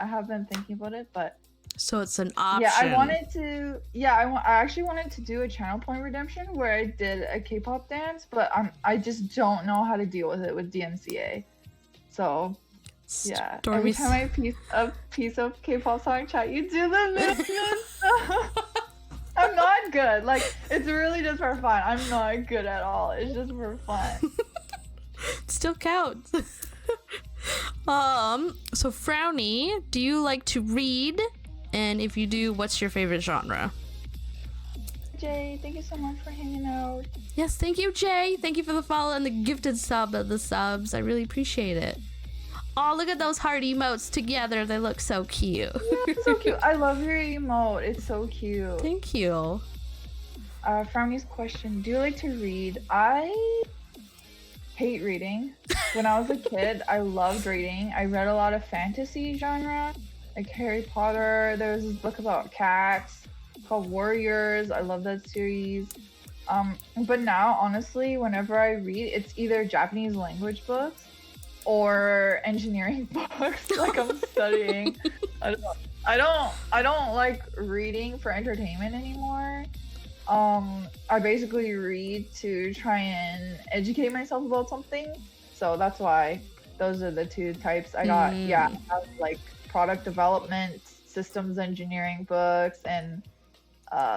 Speaker 1: But
Speaker 2: so it's an option.
Speaker 1: yeah, I wanted to. Yeah, I actually wanted to do a channel point redemption where I did a K-pop dance, but I just don't know how to deal with it with DMCA. So yeah, every time I piece of K-pop song chat, you do the movements. I'm not good. Like it's really just for fun. I'm not good at all. It's just for fun.
Speaker 2: Still counts. So Frowny, do you like to read? And if you do, what's your favorite genre?
Speaker 1: Jay, thank you so much for hanging out.
Speaker 2: Yes, thank you, Jay. Thank you for the follow and the gifted sub of the subs. I really appreciate it. Oh, look at those heart emotes together. They look so cute.
Speaker 1: Yeah, so cute. I love your emote. It's so cute.
Speaker 2: Thank you.
Speaker 1: Frowny's question, do you like to read? I hate reading. When I was a kid, I loved reading. I read a lot of fantasy genre, like Harry Potter. There was this book about cats called Warriors. I love that series. But now, honestly, whenever I read, it's either Japanese language books or engineering books. Like I'm studying. I don't like reading for entertainment anymore. I basically read to try and educate myself about something. So that's why those are the two types I got. Yeah, I have, like product development, systems engineering books, and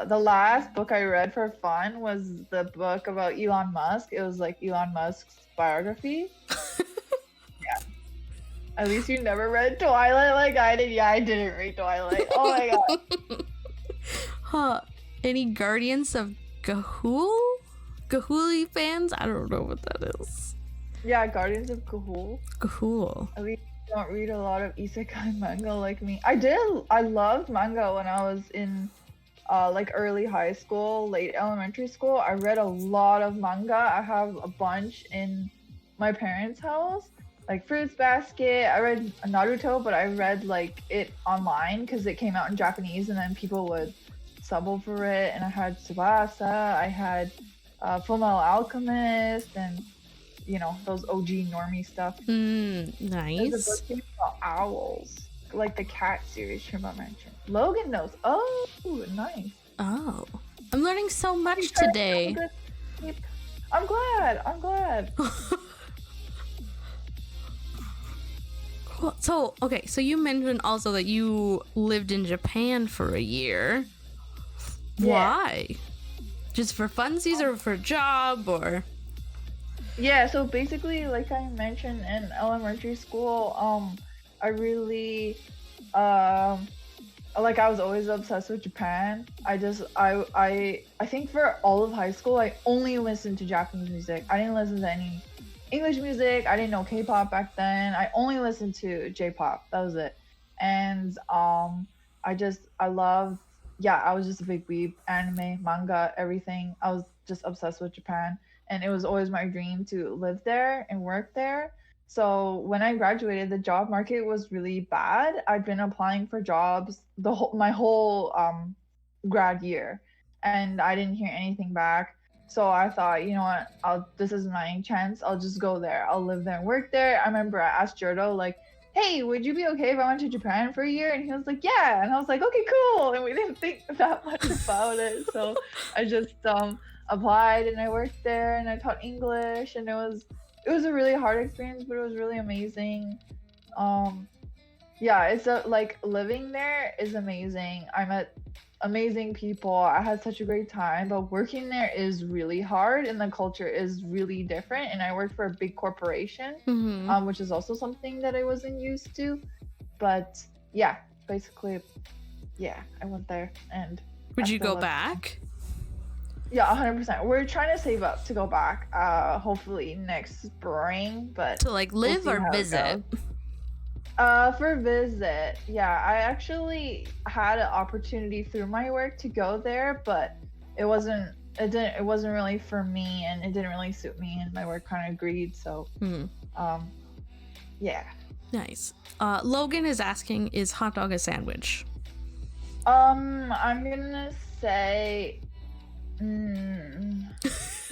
Speaker 1: the last book I read for fun was the book about Elon Musk. It was like Elon Musk's biography. Yeah. At least you never read Twilight like I did. Yeah, I didn't read Twilight. Oh my god.
Speaker 2: Huh. Any Guardians of Gahul? Gahuli fans? I don't know what that is.
Speaker 1: Yeah, Guardians of Gahul.
Speaker 2: Gahul.
Speaker 1: At least you don't read a lot of isekai manga like me. I loved manga when I was in like early high school, late elementary school. I read a lot of manga. I have a bunch in my parents' house. Like Fruits Basket. I read Naruto, but I read like it online because it came out in Japanese and then people would sub over it. And I had Tsubasa. I had Fullmetal Alchemist, and those OG normie stuff. There's a
Speaker 2: Nice.
Speaker 1: book game about owls, like the cat series Shrimp mentioned. Logan knows. Oh, nice.
Speaker 2: Oh, I'm learning so much
Speaker 1: You tried to have a
Speaker 2: today.
Speaker 1: good sleep. I'm glad. I'm glad.
Speaker 2: Cool. So, okay, so you mentioned also that you lived in Japan for a year.
Speaker 1: Yeah.
Speaker 2: Why? Just for funsies or for a job or?
Speaker 1: Yeah, so basically, like I mentioned in elementary school, I really, like I was always obsessed with Japan. I think for all of high school, I only listened to Japanese music. I didn't listen to any English music. I didn't know K-pop back then. I only listened to J-pop. That was it. And I loved, yeah, I was just a big weeb, anime, manga, everything. I was just obsessed with Japan, and it was always my dream to live there and work there. So when I graduated, the job market was really bad. I'd been applying for jobs my whole grad year, and I didn't hear anything back. So I thought, you know what, this is my chance. I'll just go there. I'll live there and work there. I remember I asked Jurdo, like, hey, would you be okay if I went to Japan for a year? And he was like, yeah. And I was like, okay, cool. And we didn't think that much about it. So I just applied, and I worked there, and I taught English, and it was a really hard experience, but it was really amazing. Yeah, like living there is amazing. I met amazing people. I had such a great time, but working there is really hard, and the culture is really different. And I worked for a big corporation, which is also something that I wasn't used to. But yeah, basically, yeah, I went there, and
Speaker 2: Would
Speaker 1: I
Speaker 2: you
Speaker 1: still
Speaker 2: go
Speaker 1: love it.
Speaker 2: back?
Speaker 1: Yeah, 100%. We're trying to save up to go back, hopefully next spring, but
Speaker 2: To like live
Speaker 1: see
Speaker 2: or
Speaker 1: how it
Speaker 2: visit?
Speaker 1: for visit, yeah, I actually had an opportunity through my work to go there, but it wasn't really for me, and it didn't really suit me, and my work kind of agreed. So, yeah.
Speaker 2: Nice. Logan is asking, is hot dog a sandwich?
Speaker 1: I'm gonna say,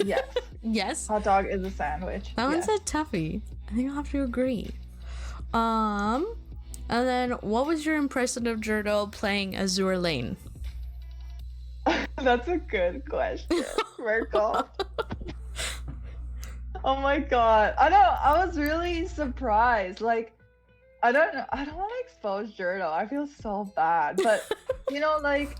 Speaker 1: yes.
Speaker 2: Yes.
Speaker 1: Hot dog is a sandwich.
Speaker 2: That one's
Speaker 1: Yes.
Speaker 2: a toughie. I think I'll have to agree. And then what was your impression of Jurdo playing Azure Lane?
Speaker 1: That's a good question, Merkel. Oh my god. I was really surprised. Like, I don't know. I don't want to expose Jurdo. I feel so bad. But, like,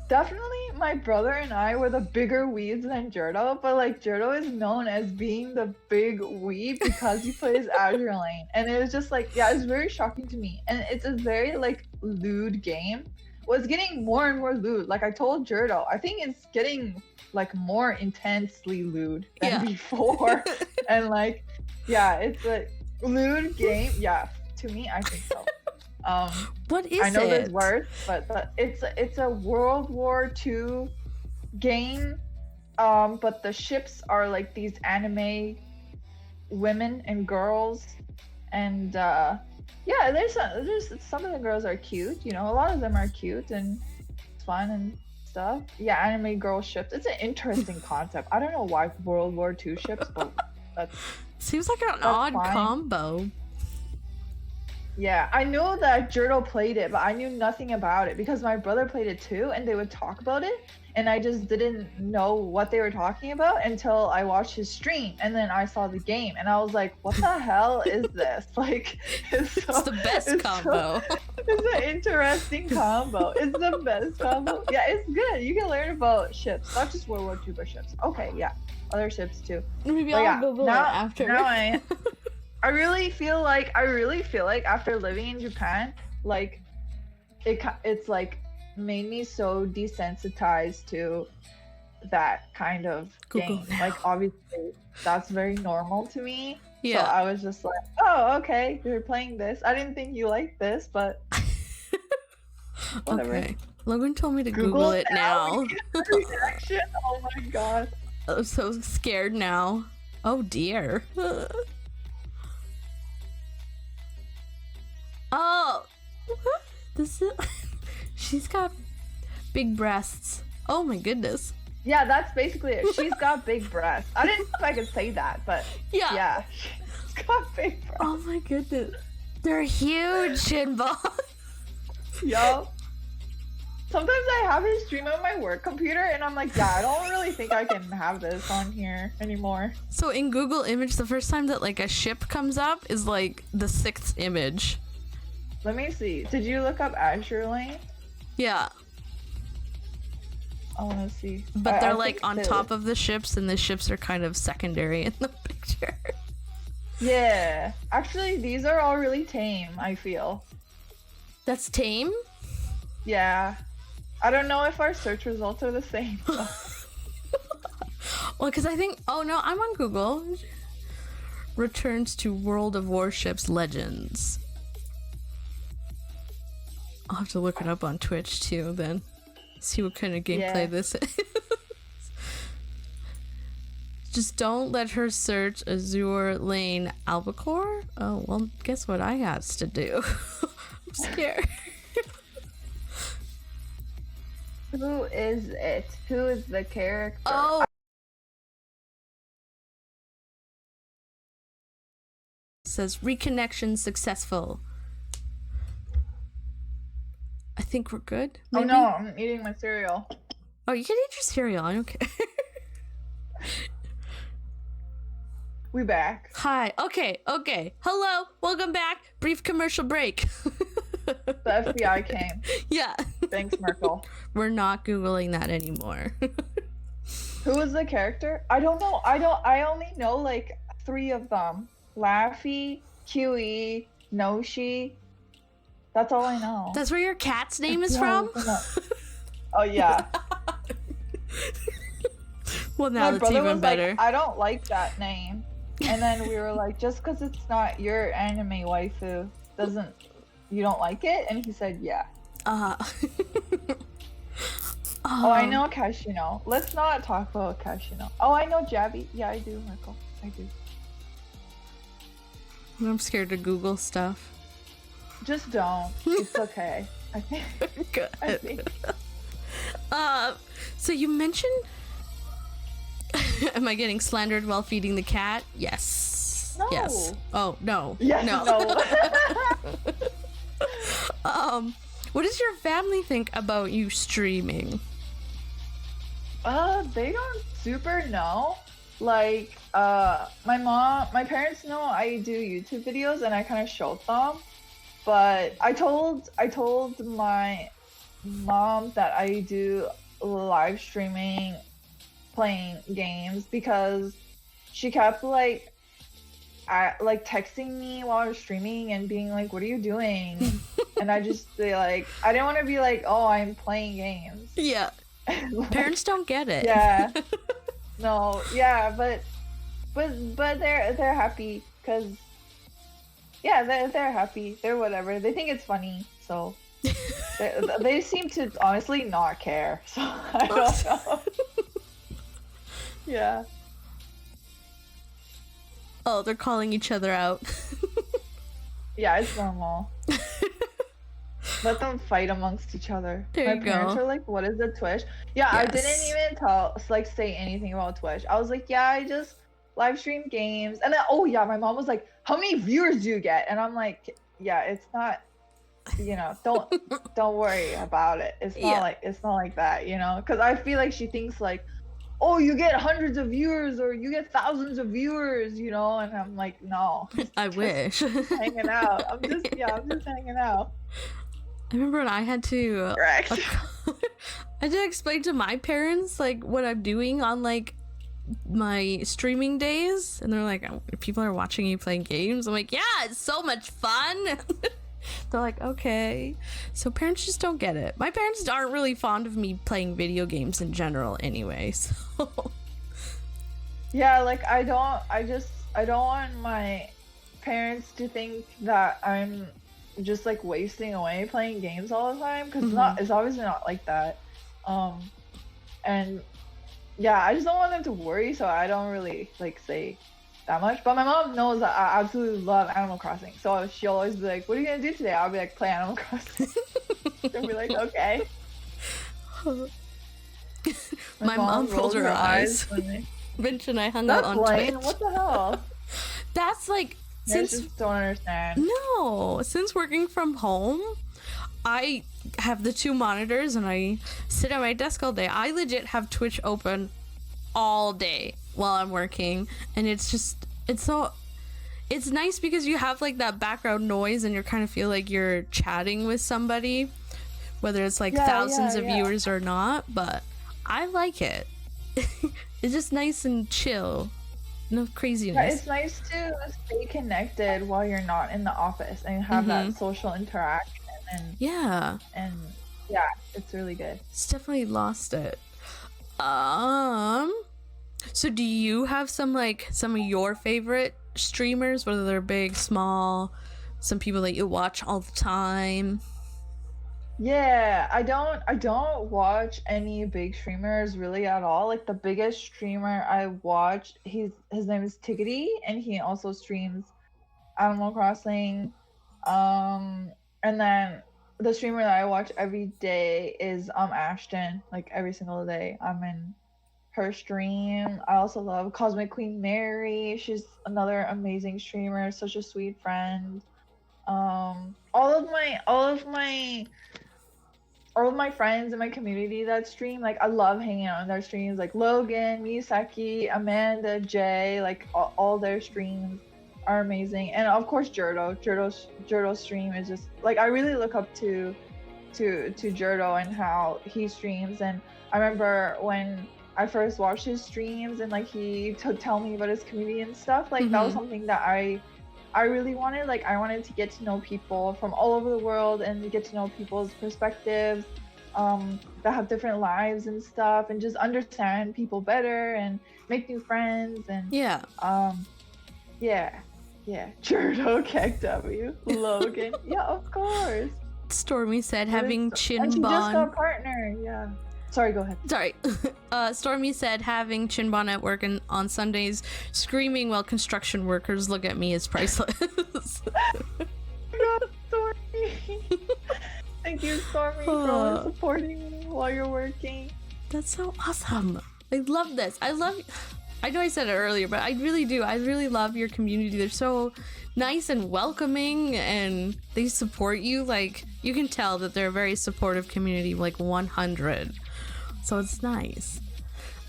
Speaker 1: definitely my brother and I were the bigger weebs than Jurdo. But, like, Jurdo is known as being the big weeb because he plays Azure Lane. And it was just like, yeah, it's very shocking to me. And it's a very, like, lewd game. Was getting more and more lewd. Like I told Jurdo, I think it's getting like more intensely lewd than before. And like, yeah, it's a lewd game. Yeah, to me, I think so.
Speaker 2: What is it?
Speaker 1: I know there's worse, but it's a World War II game. But the ships are like these anime women and girls, and yeah, there's some of the girls are cute, a lot of them are cute and it's fun and stuff. Yeah, anime girl ships. It's an interesting concept. I don't know why World War II ships, but that's
Speaker 2: seems like an odd
Speaker 1: fine.
Speaker 2: combo.
Speaker 1: Yeah, I knew that Jurdo played it, but I knew nothing about it because my brother played it too, and they would talk about it, and I just didn't know what they were talking about until I watched his stream, and then I saw the game, and I was like, what the hell is this? Like, it's
Speaker 2: the best combo.
Speaker 1: It's an interesting combo. It's the best combo. Yeah, it's good. You can learn about ships, not just World War II, but ships. Okay, yeah, other ships too.
Speaker 2: Maybe
Speaker 1: But
Speaker 2: I'll Google it after.
Speaker 1: Now I really feel like after living in Japan, like it's like made me so desensitized to that kind of game. Like obviously that's very normal to me. Yeah. So I was just like, oh, okay, you're playing this. I didn't think you liked this, but whatever.
Speaker 2: Okay. Logan told me to Google it now.
Speaker 1: Reaction? Oh my god.
Speaker 2: I'm so scared now. Oh dear. Oh, this is. She's got big breasts. Oh my goodness.
Speaker 1: Yeah, that's basically it. She's got big breasts. I didn't know if I could say that, but
Speaker 2: Yeah.
Speaker 1: yeah, she's got big breasts.
Speaker 2: Oh my goodness. They're huge, Chinbon.
Speaker 1: Yo. Sometimes I have it stream on my work computer, and I'm like, yeah, I don't really think I can have this on here anymore.
Speaker 2: So in Google Image, the first time that like a ship comes up is like the 6th image.
Speaker 1: Let me see. Did you look up Azure Lane?
Speaker 2: Yeah.
Speaker 1: I want to see.
Speaker 2: But they're
Speaker 1: I
Speaker 2: like
Speaker 1: think
Speaker 2: on top of the ships, and the ships are kind of secondary in the picture.
Speaker 1: Yeah. Actually, these are all really tame, I feel.
Speaker 2: That's tame?
Speaker 1: Yeah. I don't know if our search results are the same.
Speaker 2: Well, because I think... Oh, no, I'm on Google. Returns to World of Warships Legends. I'll have to look it up on Twitch, too, then. See what kind of gameplay this is. Just don't let her search Azure Lane Albacore? Oh, well, guess what I has to do? I'm scared.
Speaker 1: Who is it? Who is the character?
Speaker 2: Oh! It says reconnection successful. I think we're good.
Speaker 1: Oh
Speaker 2: Maybe?
Speaker 1: no, I'm eating my cereal.
Speaker 2: Oh, you can eat your cereal. I don't care.
Speaker 1: We back.
Speaker 2: Hi. Okay. Hello. Welcome back. Brief commercial break.
Speaker 1: The FBI came.
Speaker 2: Yeah.
Speaker 1: Thanks, Merkel.
Speaker 2: We're not Googling that anymore.
Speaker 1: Who is the character? I don't know. I only know like 3 of them. Laffy, QE, Noshi. That's all I know.
Speaker 2: That's where your cat's name is
Speaker 1: Yeah,
Speaker 2: from?
Speaker 1: Oh yeah.
Speaker 2: Well, now
Speaker 1: My
Speaker 2: that's
Speaker 1: brother
Speaker 2: even
Speaker 1: was
Speaker 2: better.
Speaker 1: like, I don't like that name. And then we were like, just because it's not your anime waifu, doesn't... You don't like it? And he said, yeah. Oh, I know Kashino. Let's not talk about Kashino. Oh, I know Jabby. Yeah, I do, Michael. I do.
Speaker 2: I'm scared to Google stuff.
Speaker 1: Just don't. It's okay. I think.
Speaker 2: Good.
Speaker 1: I think.
Speaker 2: So you mentioned... Am I getting slandered while feeding the cat? Yes.
Speaker 1: No.
Speaker 2: Yes. Oh, no.
Speaker 1: Yes,
Speaker 2: No.
Speaker 1: no.
Speaker 2: What does your family think about you streaming?
Speaker 1: They don't super know. Like, my parents know I do YouTube videos and I kind of showed them. But I told my mom that I do live streaming playing games because she kept like texting me while I was streaming and being like, what are you doing? And I just be like, I didn't want to be like, oh, I'm playing games.
Speaker 2: Yeah.
Speaker 1: Like,
Speaker 2: Parents don't get it.
Speaker 1: yeah. No, yeah, but they're happy because yeah, they're happy. They're whatever. They think it's funny, so they seem to honestly not care. So I don't know. Yeah.
Speaker 2: Oh, they're calling each other out.
Speaker 1: Yeah, it's normal. Let them fight amongst each other.
Speaker 2: There
Speaker 1: My
Speaker 2: you
Speaker 1: parents
Speaker 2: go.
Speaker 1: are like, what is a Twitch? Yeah, I didn't
Speaker 2: Yes.
Speaker 1: even say anything about Twitch. I was like, yeah, I just live stream games. And then, oh yeah, my mom was like, how many viewers do you get? And I'm like, yeah, it's not, don't worry about it. It's not like that, because I feel like she thinks like, oh, you get hundreds of viewers or you get thousands of viewers, and I'm like, no.
Speaker 2: I wish.
Speaker 1: Hanging out. I'm just hanging out.
Speaker 2: I remember when I had to
Speaker 1: Correct.
Speaker 2: I had to explain to my parents like what I'm doing on like my streaming days, and they're like, oh, people are watching you playing games. I'm like, yeah, it's so much fun. They're like, okay. So parents just don't get it. My parents aren't really fond of me playing video games in general anyway, so
Speaker 1: Yeah, like I don't want my parents to think that I'm just like wasting away playing games all the time, because it's obviously not like that. And yeah, I just don't want them to worry, so I don't really like say that much. But my mom knows that I absolutely love Animal Crossing, so she'll always be like, what are you gonna do today? I'll be like, play Animal Crossing. She'll be like, okay. My
Speaker 2: My mom rolled her eyes.
Speaker 1: when they...
Speaker 2: Vince and I hung out
Speaker 1: That's
Speaker 2: on
Speaker 1: lame.
Speaker 2: Twitch.
Speaker 1: What the hell?
Speaker 2: That's like,
Speaker 1: I
Speaker 2: since
Speaker 1: just don't understand.
Speaker 2: no, since working from home, I have the 2 monitors and I sit at my desk all day. I legit have Twitch open all day while I'm working, and it's just, it's nice because you have like that background noise and you kind of feel like you're chatting with somebody, whether it's like thousands of viewers or not, but I like it. It's just nice and chill. No craziness.
Speaker 1: Yeah, it's nice to stay connected while you're not in the office and have that social interaction and
Speaker 2: yeah,
Speaker 1: it's really good.
Speaker 2: it's definitely lost it. So do you have some of your favorite streamers, whether they're big, small, some people that you watch all the time?
Speaker 1: Yeah, I don't watch any big streamers really at all. Like the biggest streamer I watch, his name is Tiggity, and he also streams Animal Crossing. And then the streamer that I watch every day is Ashton. Like every single day, I'm in her stream. I also love Cosmic Queen Mary. She's another amazing streamer, such a sweet friend. All of my friends in my community that stream, like I love hanging out on their streams, like Logan, Misaki, Amanda, Jay, like all their streams are amazing. And of course Jurdo's stream is just like, I really look up to Jurdo and how he streams. And I remember when I first watched his streams and like he tell me about his community and stuff, like that was something that I really wanted. Like I wanted to get to know people from all over the world and get to know people's perspectives, that have different lives and stuff, and just understand people better and make new friends. And
Speaker 2: yeah,
Speaker 1: Jurdo, KW, Logan, yeah, of course.
Speaker 2: Stormy said having
Speaker 1: And she just got
Speaker 2: Chinbon.
Speaker 1: a partner, yeah. Sorry, go ahead.
Speaker 2: Sorry. Stormy said having Chinbon at work and on Sundays screaming while construction workers look at me is priceless.
Speaker 1: Stormy. Thank you, Stormy, for supporting me while you're working.
Speaker 2: That's so awesome. I love this. I know I said it earlier, but I really do. I really love your community. They're so nice and welcoming, and they support you. Like, you can tell that they're a very supportive community, like 100. So it's nice.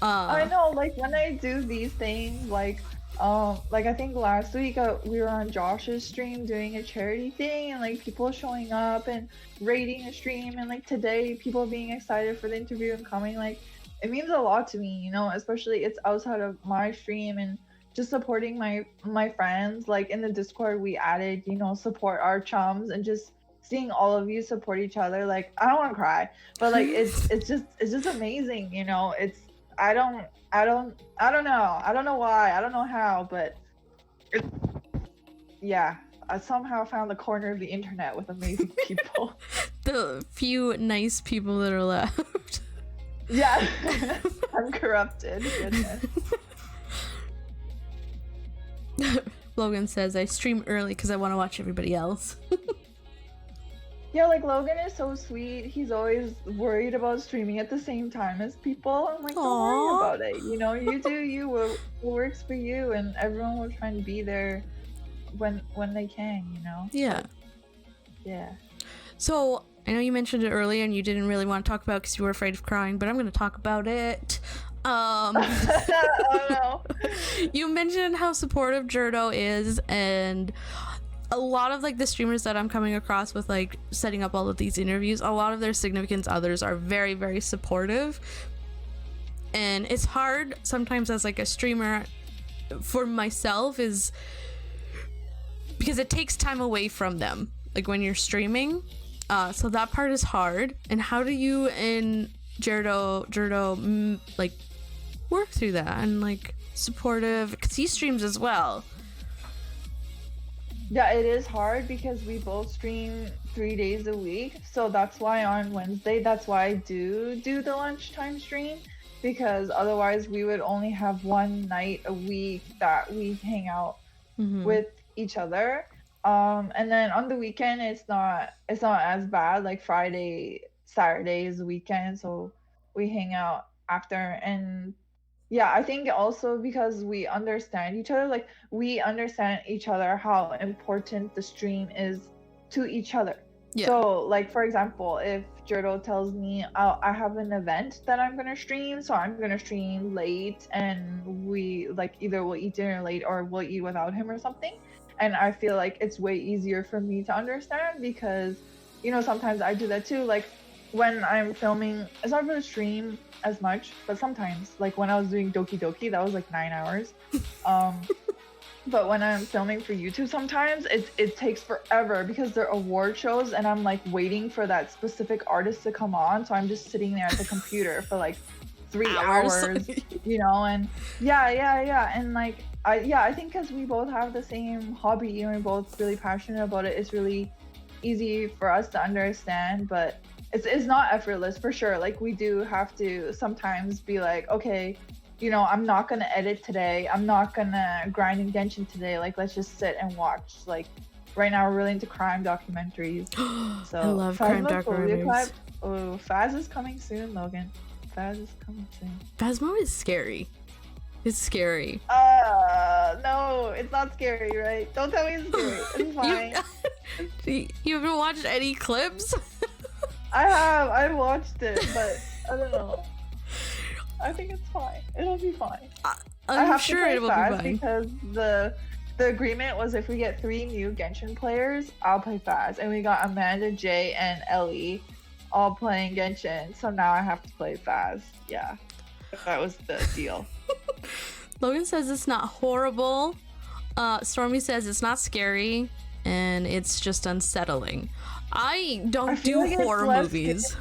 Speaker 1: I know, like when I do these things, like I think last week we were on Josh's stream doing a charity thing, and like people showing up and rating a stream, and like today people being excited for the interview and coming, like it means a lot to me, you know, especially it's outside of my stream, and just supporting my friends. Like in the Discord we added, you know, support our chums, and just seeing all of you support each other, like I don't want to cry, but like it's just amazing, you know. It's I don't know why, I don't know how, but yeah, I somehow found the corner of the internet with amazing people.
Speaker 2: The few nice people that are left.
Speaker 1: Yeah. I'm corrupted, goodness.
Speaker 2: Logan says I stream early because I want to watch everybody else.
Speaker 1: Yeah, like Logan is so sweet. He's always worried about streaming at the same time as people. I'm like, don't worry about it. You know, you do you, what works for you, and everyone will try and be there when they can, you know?
Speaker 2: Yeah.
Speaker 1: Yeah.
Speaker 2: So, I know you mentioned it earlier and you didn't really want to talk about it because you were afraid of crying, but I'm going to talk about it.
Speaker 1: Oh no.
Speaker 2: You mentioned how supportive Jurdo is, and a lot of like the streamers that I'm coming across with like setting up all of these interviews, a lot of their significant others are very, very supportive. And it's hard sometimes as like a streamer for myself, is because it takes time away from them, like when you're streaming. So that part is hard. And how do you and Jurdo like work through that and like supportive, because he streams as well?
Speaker 1: Yeah, it is hard because we both stream 3 days a week. So that's why on Wednesday, that's why I do the lunchtime stream, because otherwise we would only have one night a week that we hang out with each other. And then on the weekend, it's not as bad. Like Friday, Saturday is the weekend, so we hang out after. And yeah, I think also because we understand each other, like we understand each other how important the stream is to each other.
Speaker 2: Yeah.
Speaker 1: So, like for example, if Jurdo tells me I have an event that I'm gonna stream, so I'm gonna stream late, and we like either we'll eat dinner late or we'll eat without him or something. And I feel like it's way easier for me to understand because, you know, sometimes I do that too. Like when I'm filming, it's not for the stream as much, but sometimes, like when I was doing Doki Doki, that was like 9 hours. But when I'm filming for YouTube, sometimes it takes forever because they're award shows, and I'm like waiting for that specific artist to come on. So I'm just sitting there at the computer for like 3 hours, you know. And yeah, and like I think because we both have the same hobby and we're both really passionate about it, it's really easy for us to understand. But it's not effortless for sure. Like we do have to sometimes be like, okay, you know, I'm not gonna edit today. I'm not gonna grind in Genshin today. Like, let's just sit and watch. Like, right now we're really into crime documentaries. So
Speaker 2: I love crime documentaries.
Speaker 1: Oh, Faz is coming soon, Logan. Faz is coming soon.
Speaker 2: Phasmo is scary. It's scary.
Speaker 1: No, it's not scary, right? Don't tell me it's scary. It's fine.
Speaker 2: You haven't watched any clips?
Speaker 1: I have. I watched it, but I don't know. I think it's fine. It'll be fine.
Speaker 2: I'm sure it will be fine.
Speaker 1: Because the agreement was if we get 3 new Genshin players, I'll play Faz. And we got Amanda, Jay, and Ellie all playing Genshin. So now I have to play Faz. Yeah. That was the deal.
Speaker 2: Logan says it's not horrible. Stormy says it's not scary. And it's just unsettling. I don't do horror movies.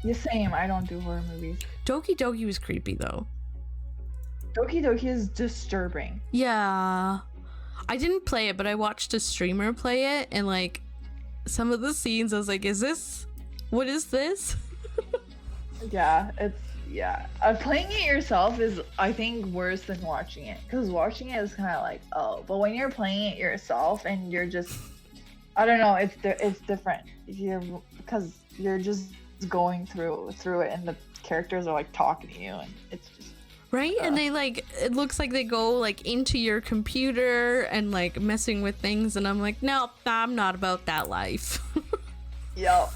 Speaker 1: The same. I don't do horror movies.
Speaker 2: Doki Doki was creepy though.
Speaker 1: Doki Doki is disturbing.
Speaker 2: Yeah. I didn't play it, but I watched a streamer play it, and like some of the scenes I was like, what is this?
Speaker 1: Yeah, playing it yourself is, I think, worse than watching it, because watching it is kind of like, oh, but when you're playing it yourself and you're just, I don't know, it's different because you're just going through it, and the characters are like talking to you, and it's just
Speaker 2: right. And they like, it looks like they go like into your computer and like messing with things, and I'm like, no, I'm not about that life.
Speaker 1: Yup.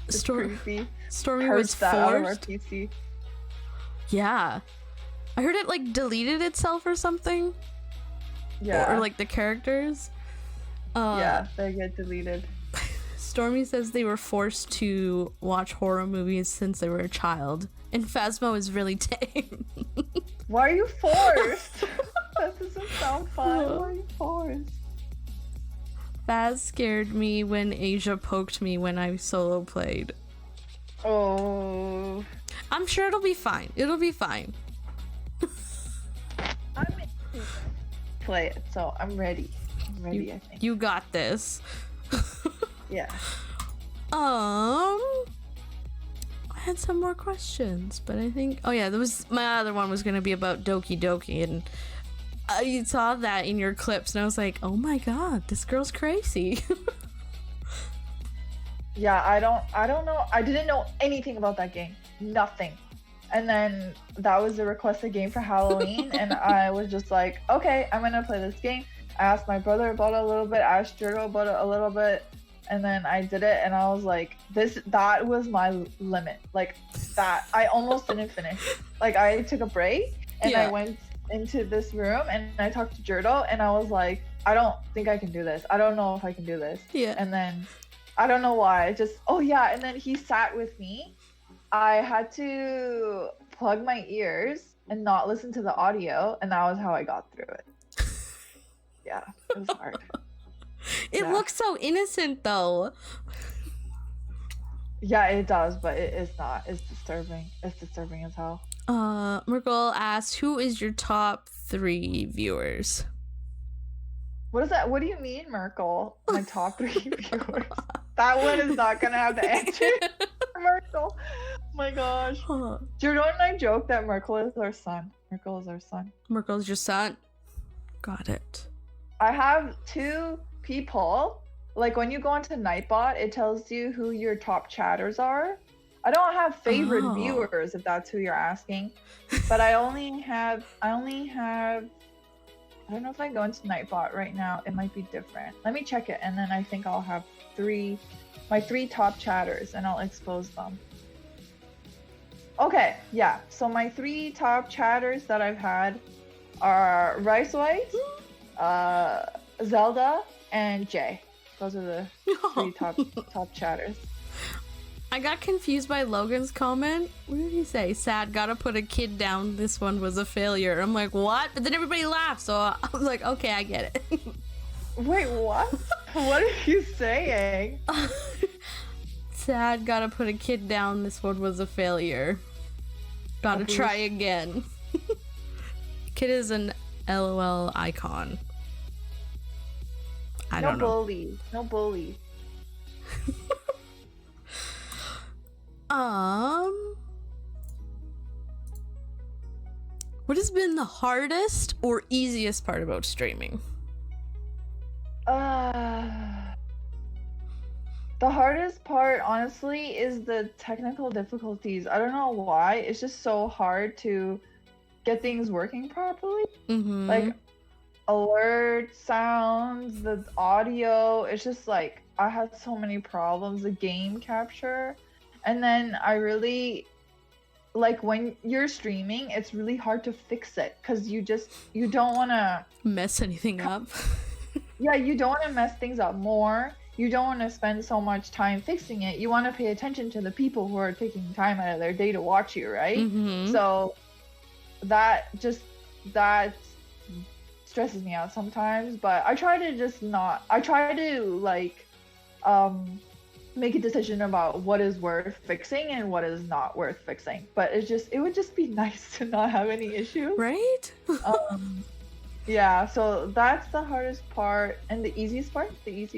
Speaker 1: It's creepy.
Speaker 2: Stormy was forced.
Speaker 1: Out of our PC.
Speaker 2: Yeah, I heard it like deleted itself or something.
Speaker 1: Yeah.
Speaker 2: Or like the characters.
Speaker 1: Yeah, they get deleted.
Speaker 2: Stormy says they were forced to watch horror movies since they were a child, and Phasmo is really tame.
Speaker 1: Why are you forced? That doesn't sound fun. Why are you forced?
Speaker 2: Phaz scared me when Asia poked me when I solo played.
Speaker 1: Oh.
Speaker 2: I'm sure it'll be fine. It'll be fine.
Speaker 1: I'm play it, so I'm ready. I think.
Speaker 2: You got this.
Speaker 1: Yeah.
Speaker 2: I had some more questions, but I think, oh yeah, my other one was gonna be about Doki Doki, and I saw that in your clips, and I was like, oh my god, this girl's crazy.
Speaker 1: Yeah, I don't know. I didn't know anything about that game. Nothing. And then that was the requested game for Halloween, and I was just like, okay, I'm gonna play this game. I asked my brother about it a little bit, I asked Jurgo about it a little bit, and then I did it, and I was like, that was my limit. Like, that, I almost didn't finish. Like, I took a break, and I went into this room, and I talked to Jurdo, and I was like, I don't think I can do this. I don't know if I can do this.
Speaker 2: Yeah.
Speaker 1: And then, I don't know why, and then he sat with me. I had to plug my ears and not listen to the audio, and that was how I got through it. Yeah, it was hard.
Speaker 2: It looks so innocent though.
Speaker 1: Yeah, it does, but it is not. It's disturbing. It's disturbing as hell.
Speaker 2: Merkel asked, who is your top 3 viewers?
Speaker 1: What is that? What do you mean, Merkel? My top 3 viewers? That one is not gonna have the answer. Merkel. My gosh. Jordan and I joke that Merkel is our son. Merkel is our son.
Speaker 2: Merkel's your son. Got it.
Speaker 1: I have 2 people. Like when you go onto Nightbot, it tells you who your top chatters are. I don't have favorite
Speaker 2: Oh.
Speaker 1: viewers, if that's who you're asking. But I only have I don't know if I go into Nightbot right now, it might be different. Let me check it, and then I think I'll have my three top chatters, and I'll expose them. Okay, yeah. So my three top chatters that I've had are Rice White, Zelda, and Jay. Those are the three top chatters.
Speaker 2: I got confused by Logan's comment. What did he say? Sad, gotta put a kid down. This one was a failure. I'm like, what? But then everybody laughed, so I was like, okay, I get it.
Speaker 1: Wait, what? What are you saying?
Speaker 2: Sad, gotta put a kid down. This one was a failure. Gotta try again. Kid is an LOL icon. I don't know.
Speaker 1: No bully.
Speaker 2: What has been the hardest or easiest part about streaming?
Speaker 1: The hardest part, honestly, is the technical difficulties. I don't know why. It's just so hard to get things working properly.
Speaker 2: Mm-hmm.
Speaker 1: Like, alert sounds, the audio. It's just like, I had so many problems. The game capture. And then I really, like, when you're streaming, it's really hard to fix it. Because you don't want to
Speaker 2: mess anything up.
Speaker 1: Yeah, you don't want to mess things up more. You don't want to spend so much time fixing it. You want to pay attention to the people who are taking time out of their day to watch you, right?
Speaker 2: Mm-hmm.
Speaker 1: So that stresses me out sometimes, but I try to like make a decision about what is worth fixing and what is not worth fixing. But it would just be nice to not have any issues.
Speaker 2: Right?
Speaker 1: Yeah, so that's the hardest part. And the easiest part is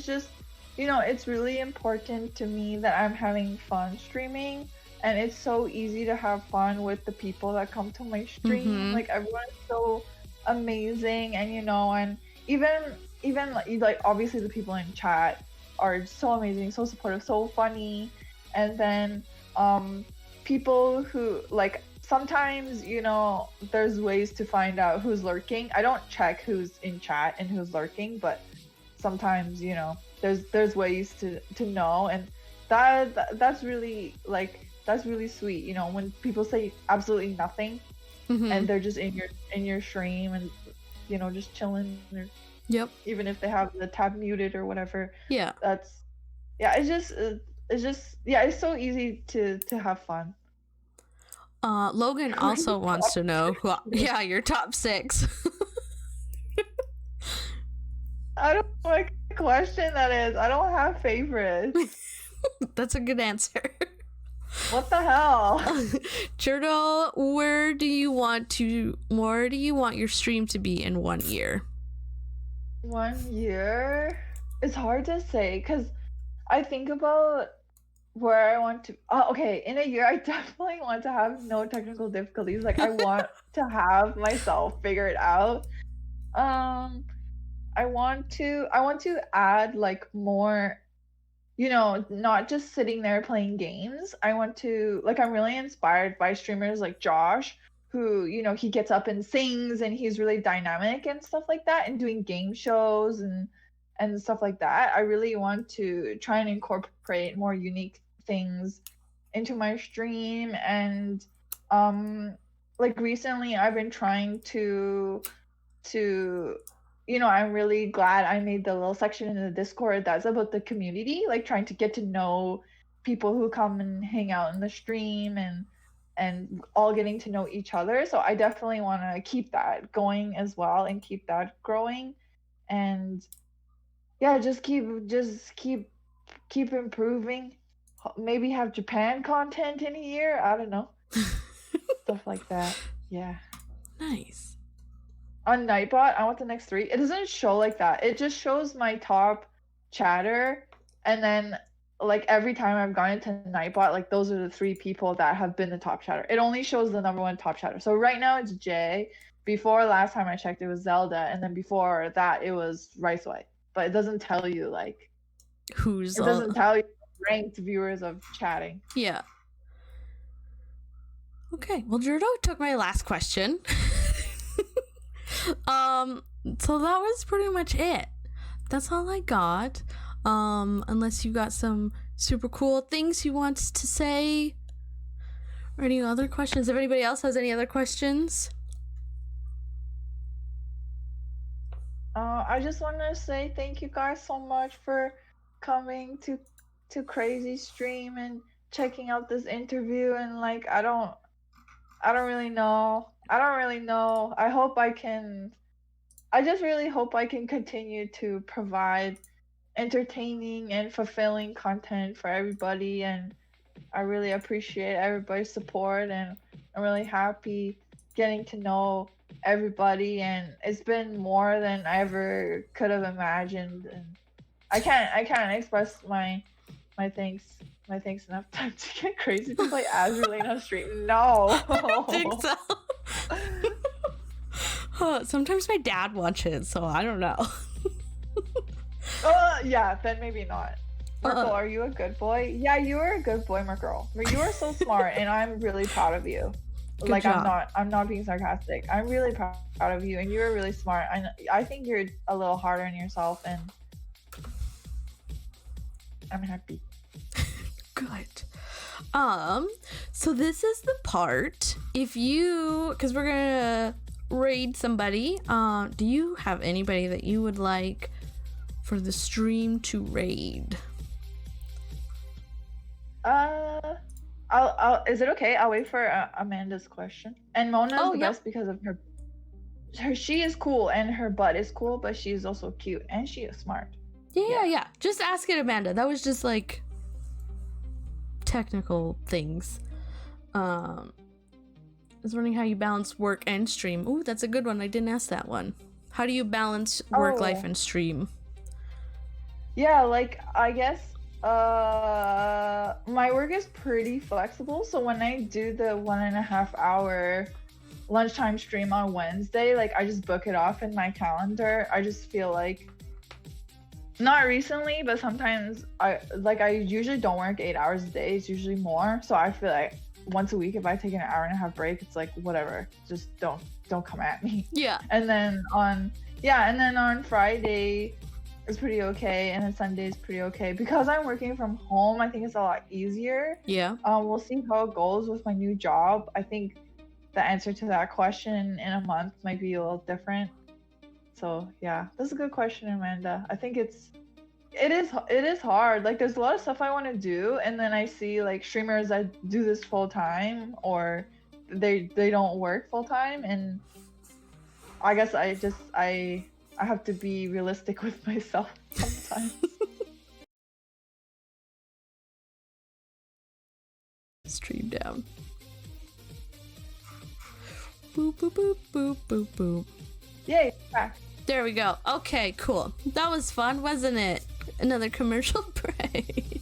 Speaker 1: just, it's really important to me that I'm having fun streaming, and it's so easy to have fun with the people that come to my stream.
Speaker 2: Mm-hmm.
Speaker 1: Like, everyone's so amazing, and and even like obviously the people in chat are so amazing, so supportive, so funny. And then people who, like, sometimes there's ways to find out who's lurking. I don't check who's in chat and who's lurking, but sometimes there's ways to know, and that's really sweet, when people say absolutely nothing.
Speaker 2: Mm-hmm.
Speaker 1: And they're just in your stream and just chilling, or
Speaker 2: yep,
Speaker 1: even if they have the tab muted or whatever.
Speaker 2: Yeah,
Speaker 1: it's so easy to have fun.
Speaker 2: Logan also wants to know your top 6.
Speaker 1: I don't know what question that is. I don't have favorites.
Speaker 2: That's a good answer.
Speaker 1: What the hell?
Speaker 2: Jurdal, where do you want your stream to be in 1 year?
Speaker 1: 1 year? It's hard to say, because I think about where I want to. Okay, in a year, I definitely want to have no technical difficulties. Like, I want to have myself figure it out. I want to add, like, more, not just sitting there playing games. I want to, like, I'm really inspired by streamers like Josh, who, he gets up and sings, and he's really dynamic and stuff like that, and doing game shows and stuff like that. I really want to try and incorporate more unique things into my stream. And like, recently I've been trying to I'm really glad I made the little section in the Discord that's about the community, like trying to get to know people who come and hang out in the stream, and all getting to know each other. So I definitely want to keep that going as well, and keep that growing. And yeah, just keep improving. Maybe have Japan content in a year. I don't know. Stuff like that. Yeah.
Speaker 2: Nice.
Speaker 1: On Nightbot, I want the next 3. It doesn't show like that. It just shows my top chatter, and then, like, every time I've gone into Nightbot, like, those are the 3 people that have been the top chatter. It only shows the number 1 top chatter. So right now it's Jay. Before, last time I checked, it was Zelda, and then before that it was Rice White. But it doesn't tell you, like,
Speaker 2: who's
Speaker 1: It doesn't tell you ranked viewers of chatting.
Speaker 2: Yeah. Okay, well, Gerdo took my last question. So that was pretty much it. That's all I got. Unless you got some super cool things you want to say, or any other questions. If anybody else has any other questions.
Speaker 1: I just want to say thank you guys so much for coming to Crazy Stream and checking out this interview. And like, I don't really know. I just really hope I can continue to provide entertaining and fulfilling content for everybody, and I really appreciate everybody's support, and I'm really happy getting to know everybody, and it's been more than I ever could have imagined, and I can't express my thanks enough time to get crazy to play Azurlane on stream. No.
Speaker 2: I don't think so. Sometimes my dad watches, so I don't know.
Speaker 1: Yeah, then maybe not. Merkel, are you a good boy? Yeah, you are a good boy, Merkel. You are so smart, and I'm really proud of you.
Speaker 2: Good
Speaker 1: like,
Speaker 2: job.
Speaker 1: I'm not being sarcastic. I'm really proud of you, and you are really smart. I think you're a little harder on yourself, and I'm happy.
Speaker 2: Good. So this is the part, if you, because we're gonna raid somebody. Do you have anybody that you would like for the stream to raid?
Speaker 1: I'll is it okay? I'll wait for Amanda's question. And Mona's the best because of her. She is cool, and her butt is cool, but she's also cute, and she is smart.
Speaker 2: Yeah. Just ask it, Amanda. That was just like technical things. I was wondering how you balance work and stream. Ooh, that's a good one. I didn't ask that one. How do you balance work life and stream?
Speaker 1: Yeah, like, I guess my work is pretty flexible, so when I do the 1.5 hour lunchtime stream on Wednesday, like, I just book it off in my calendar. I just feel like, not recently, but sometimes I usually don't work 8 hours a day. It's usually more, so I feel like once a week, if I take an 1.5 hour break, it's like, whatever, just don't come at me.
Speaker 2: Yeah.
Speaker 1: And then on Friday it's pretty okay, and then Sunday is pretty okay. Because I'm working from home, I think it's a lot easier.
Speaker 2: Yeah.
Speaker 1: We'll see how it goes with my new job. I think the answer to that question in a month might be a little different. So yeah, that's a good question, Amanda. I think it is hard. Like, there's a lot of stuff I want to do, and then I see like streamers that do this full time, or they don't work full time, and I guess I have to be realistic with myself sometimes.
Speaker 2: Stream down. Boop boop boop boop boop boop.
Speaker 1: Yay! Back.
Speaker 2: There we go. Okay, cool. That was fun, wasn't it? Another commercial break.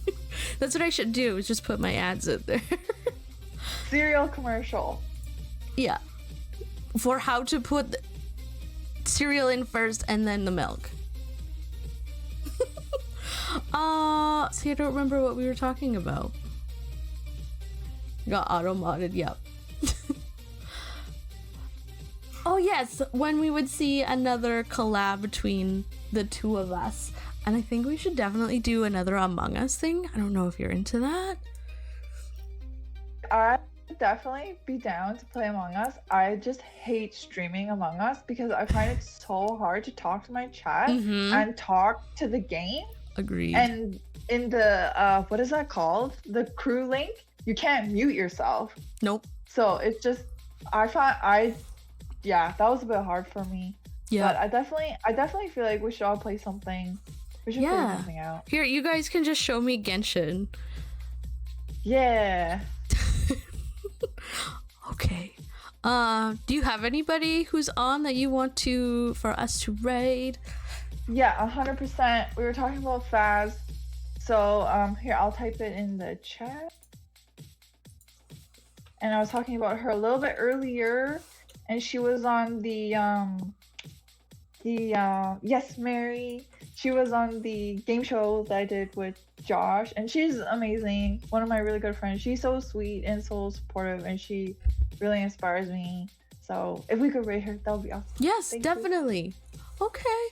Speaker 2: That's what I should do, is just put my ads in there.
Speaker 1: Cereal commercial.
Speaker 2: Yeah. For how to put cereal in first and then the milk. See, I don't remember what we were talking about. Got auto-modded, yep. Oh yes, when we would see another collab between the two of us. And I think we should definitely do another Among Us thing. I don't know if you're into that.
Speaker 1: I'd definitely be down to play Among Us. I just hate streaming Among Us because I find it so hard to talk to my chat and talk to the game.
Speaker 2: Agreed.
Speaker 1: And in the what is that called? The crew link, you can't mute yourself.
Speaker 2: Nope.
Speaker 1: So it's just yeah, that was a bit hard for me.
Speaker 2: Yeah.
Speaker 1: But I definitely feel like we should all play something. We should figure something out.
Speaker 2: Here, you guys can just show me Genshin.
Speaker 1: Yeah.
Speaker 2: Okay. Do you have anybody who's on that you want for us to raid?
Speaker 1: Yeah, 100%. We were talking about Faz. So, here, I'll type it in the chat. And I was talking about her a little bit earlier, and she was on the the Yes Mary. She was on the game show that I did with Josh, and she's amazing. One of my really good friends. She's so sweet and so supportive, and she really inspires me. So if we could rate her, that would be awesome.
Speaker 2: Yes,
Speaker 1: Thank you.
Speaker 2: definitely. Okay.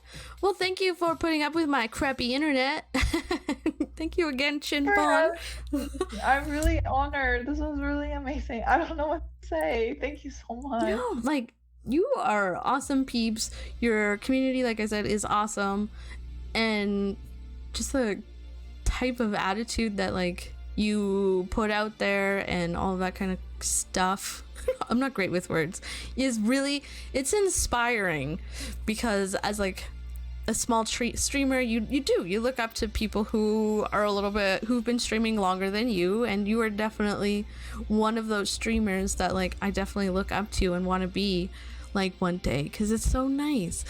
Speaker 2: Well, thank you for putting up with my crappy internet. Thank you again, Chinbon.
Speaker 1: I'm really honored. This was really amazing. I don't know what to say. Thank you so much.
Speaker 2: No, like, you are awesome peeps. Your community, like I said, is awesome. And just the type of attitude that, like, you put out there and all that kind of stuff. I'm not great with words. Is really, it's inspiring, because as like a small streamer, you look up to people who are a little bit, who've been streaming longer than you, and you are definitely one of those streamers that, like, I definitely look up to and want to be like one day, because it's so nice.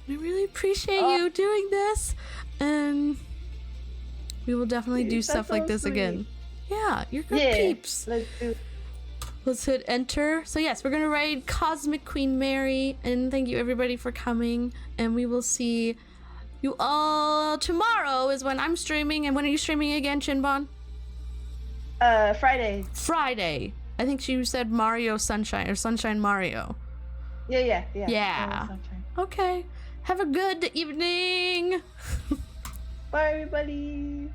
Speaker 2: I really appreciate you doing this, and we will definitely do stuff like this again. Yeah, you're good peeps.
Speaker 1: Let's do.
Speaker 2: Let's hit enter. So yes, we're gonna raid Cosmic Queen Mary, and thank you everybody for coming, and we will see you all tomorrow is when I'm streaming. And when are you streaming again, Chinbon?
Speaker 1: Friday.
Speaker 2: Friday. I think she said Mario Sunshine, or Sunshine Mario.
Speaker 1: Yeah.
Speaker 2: Sunshine. Okay. Have a good evening.
Speaker 1: Bye everybody.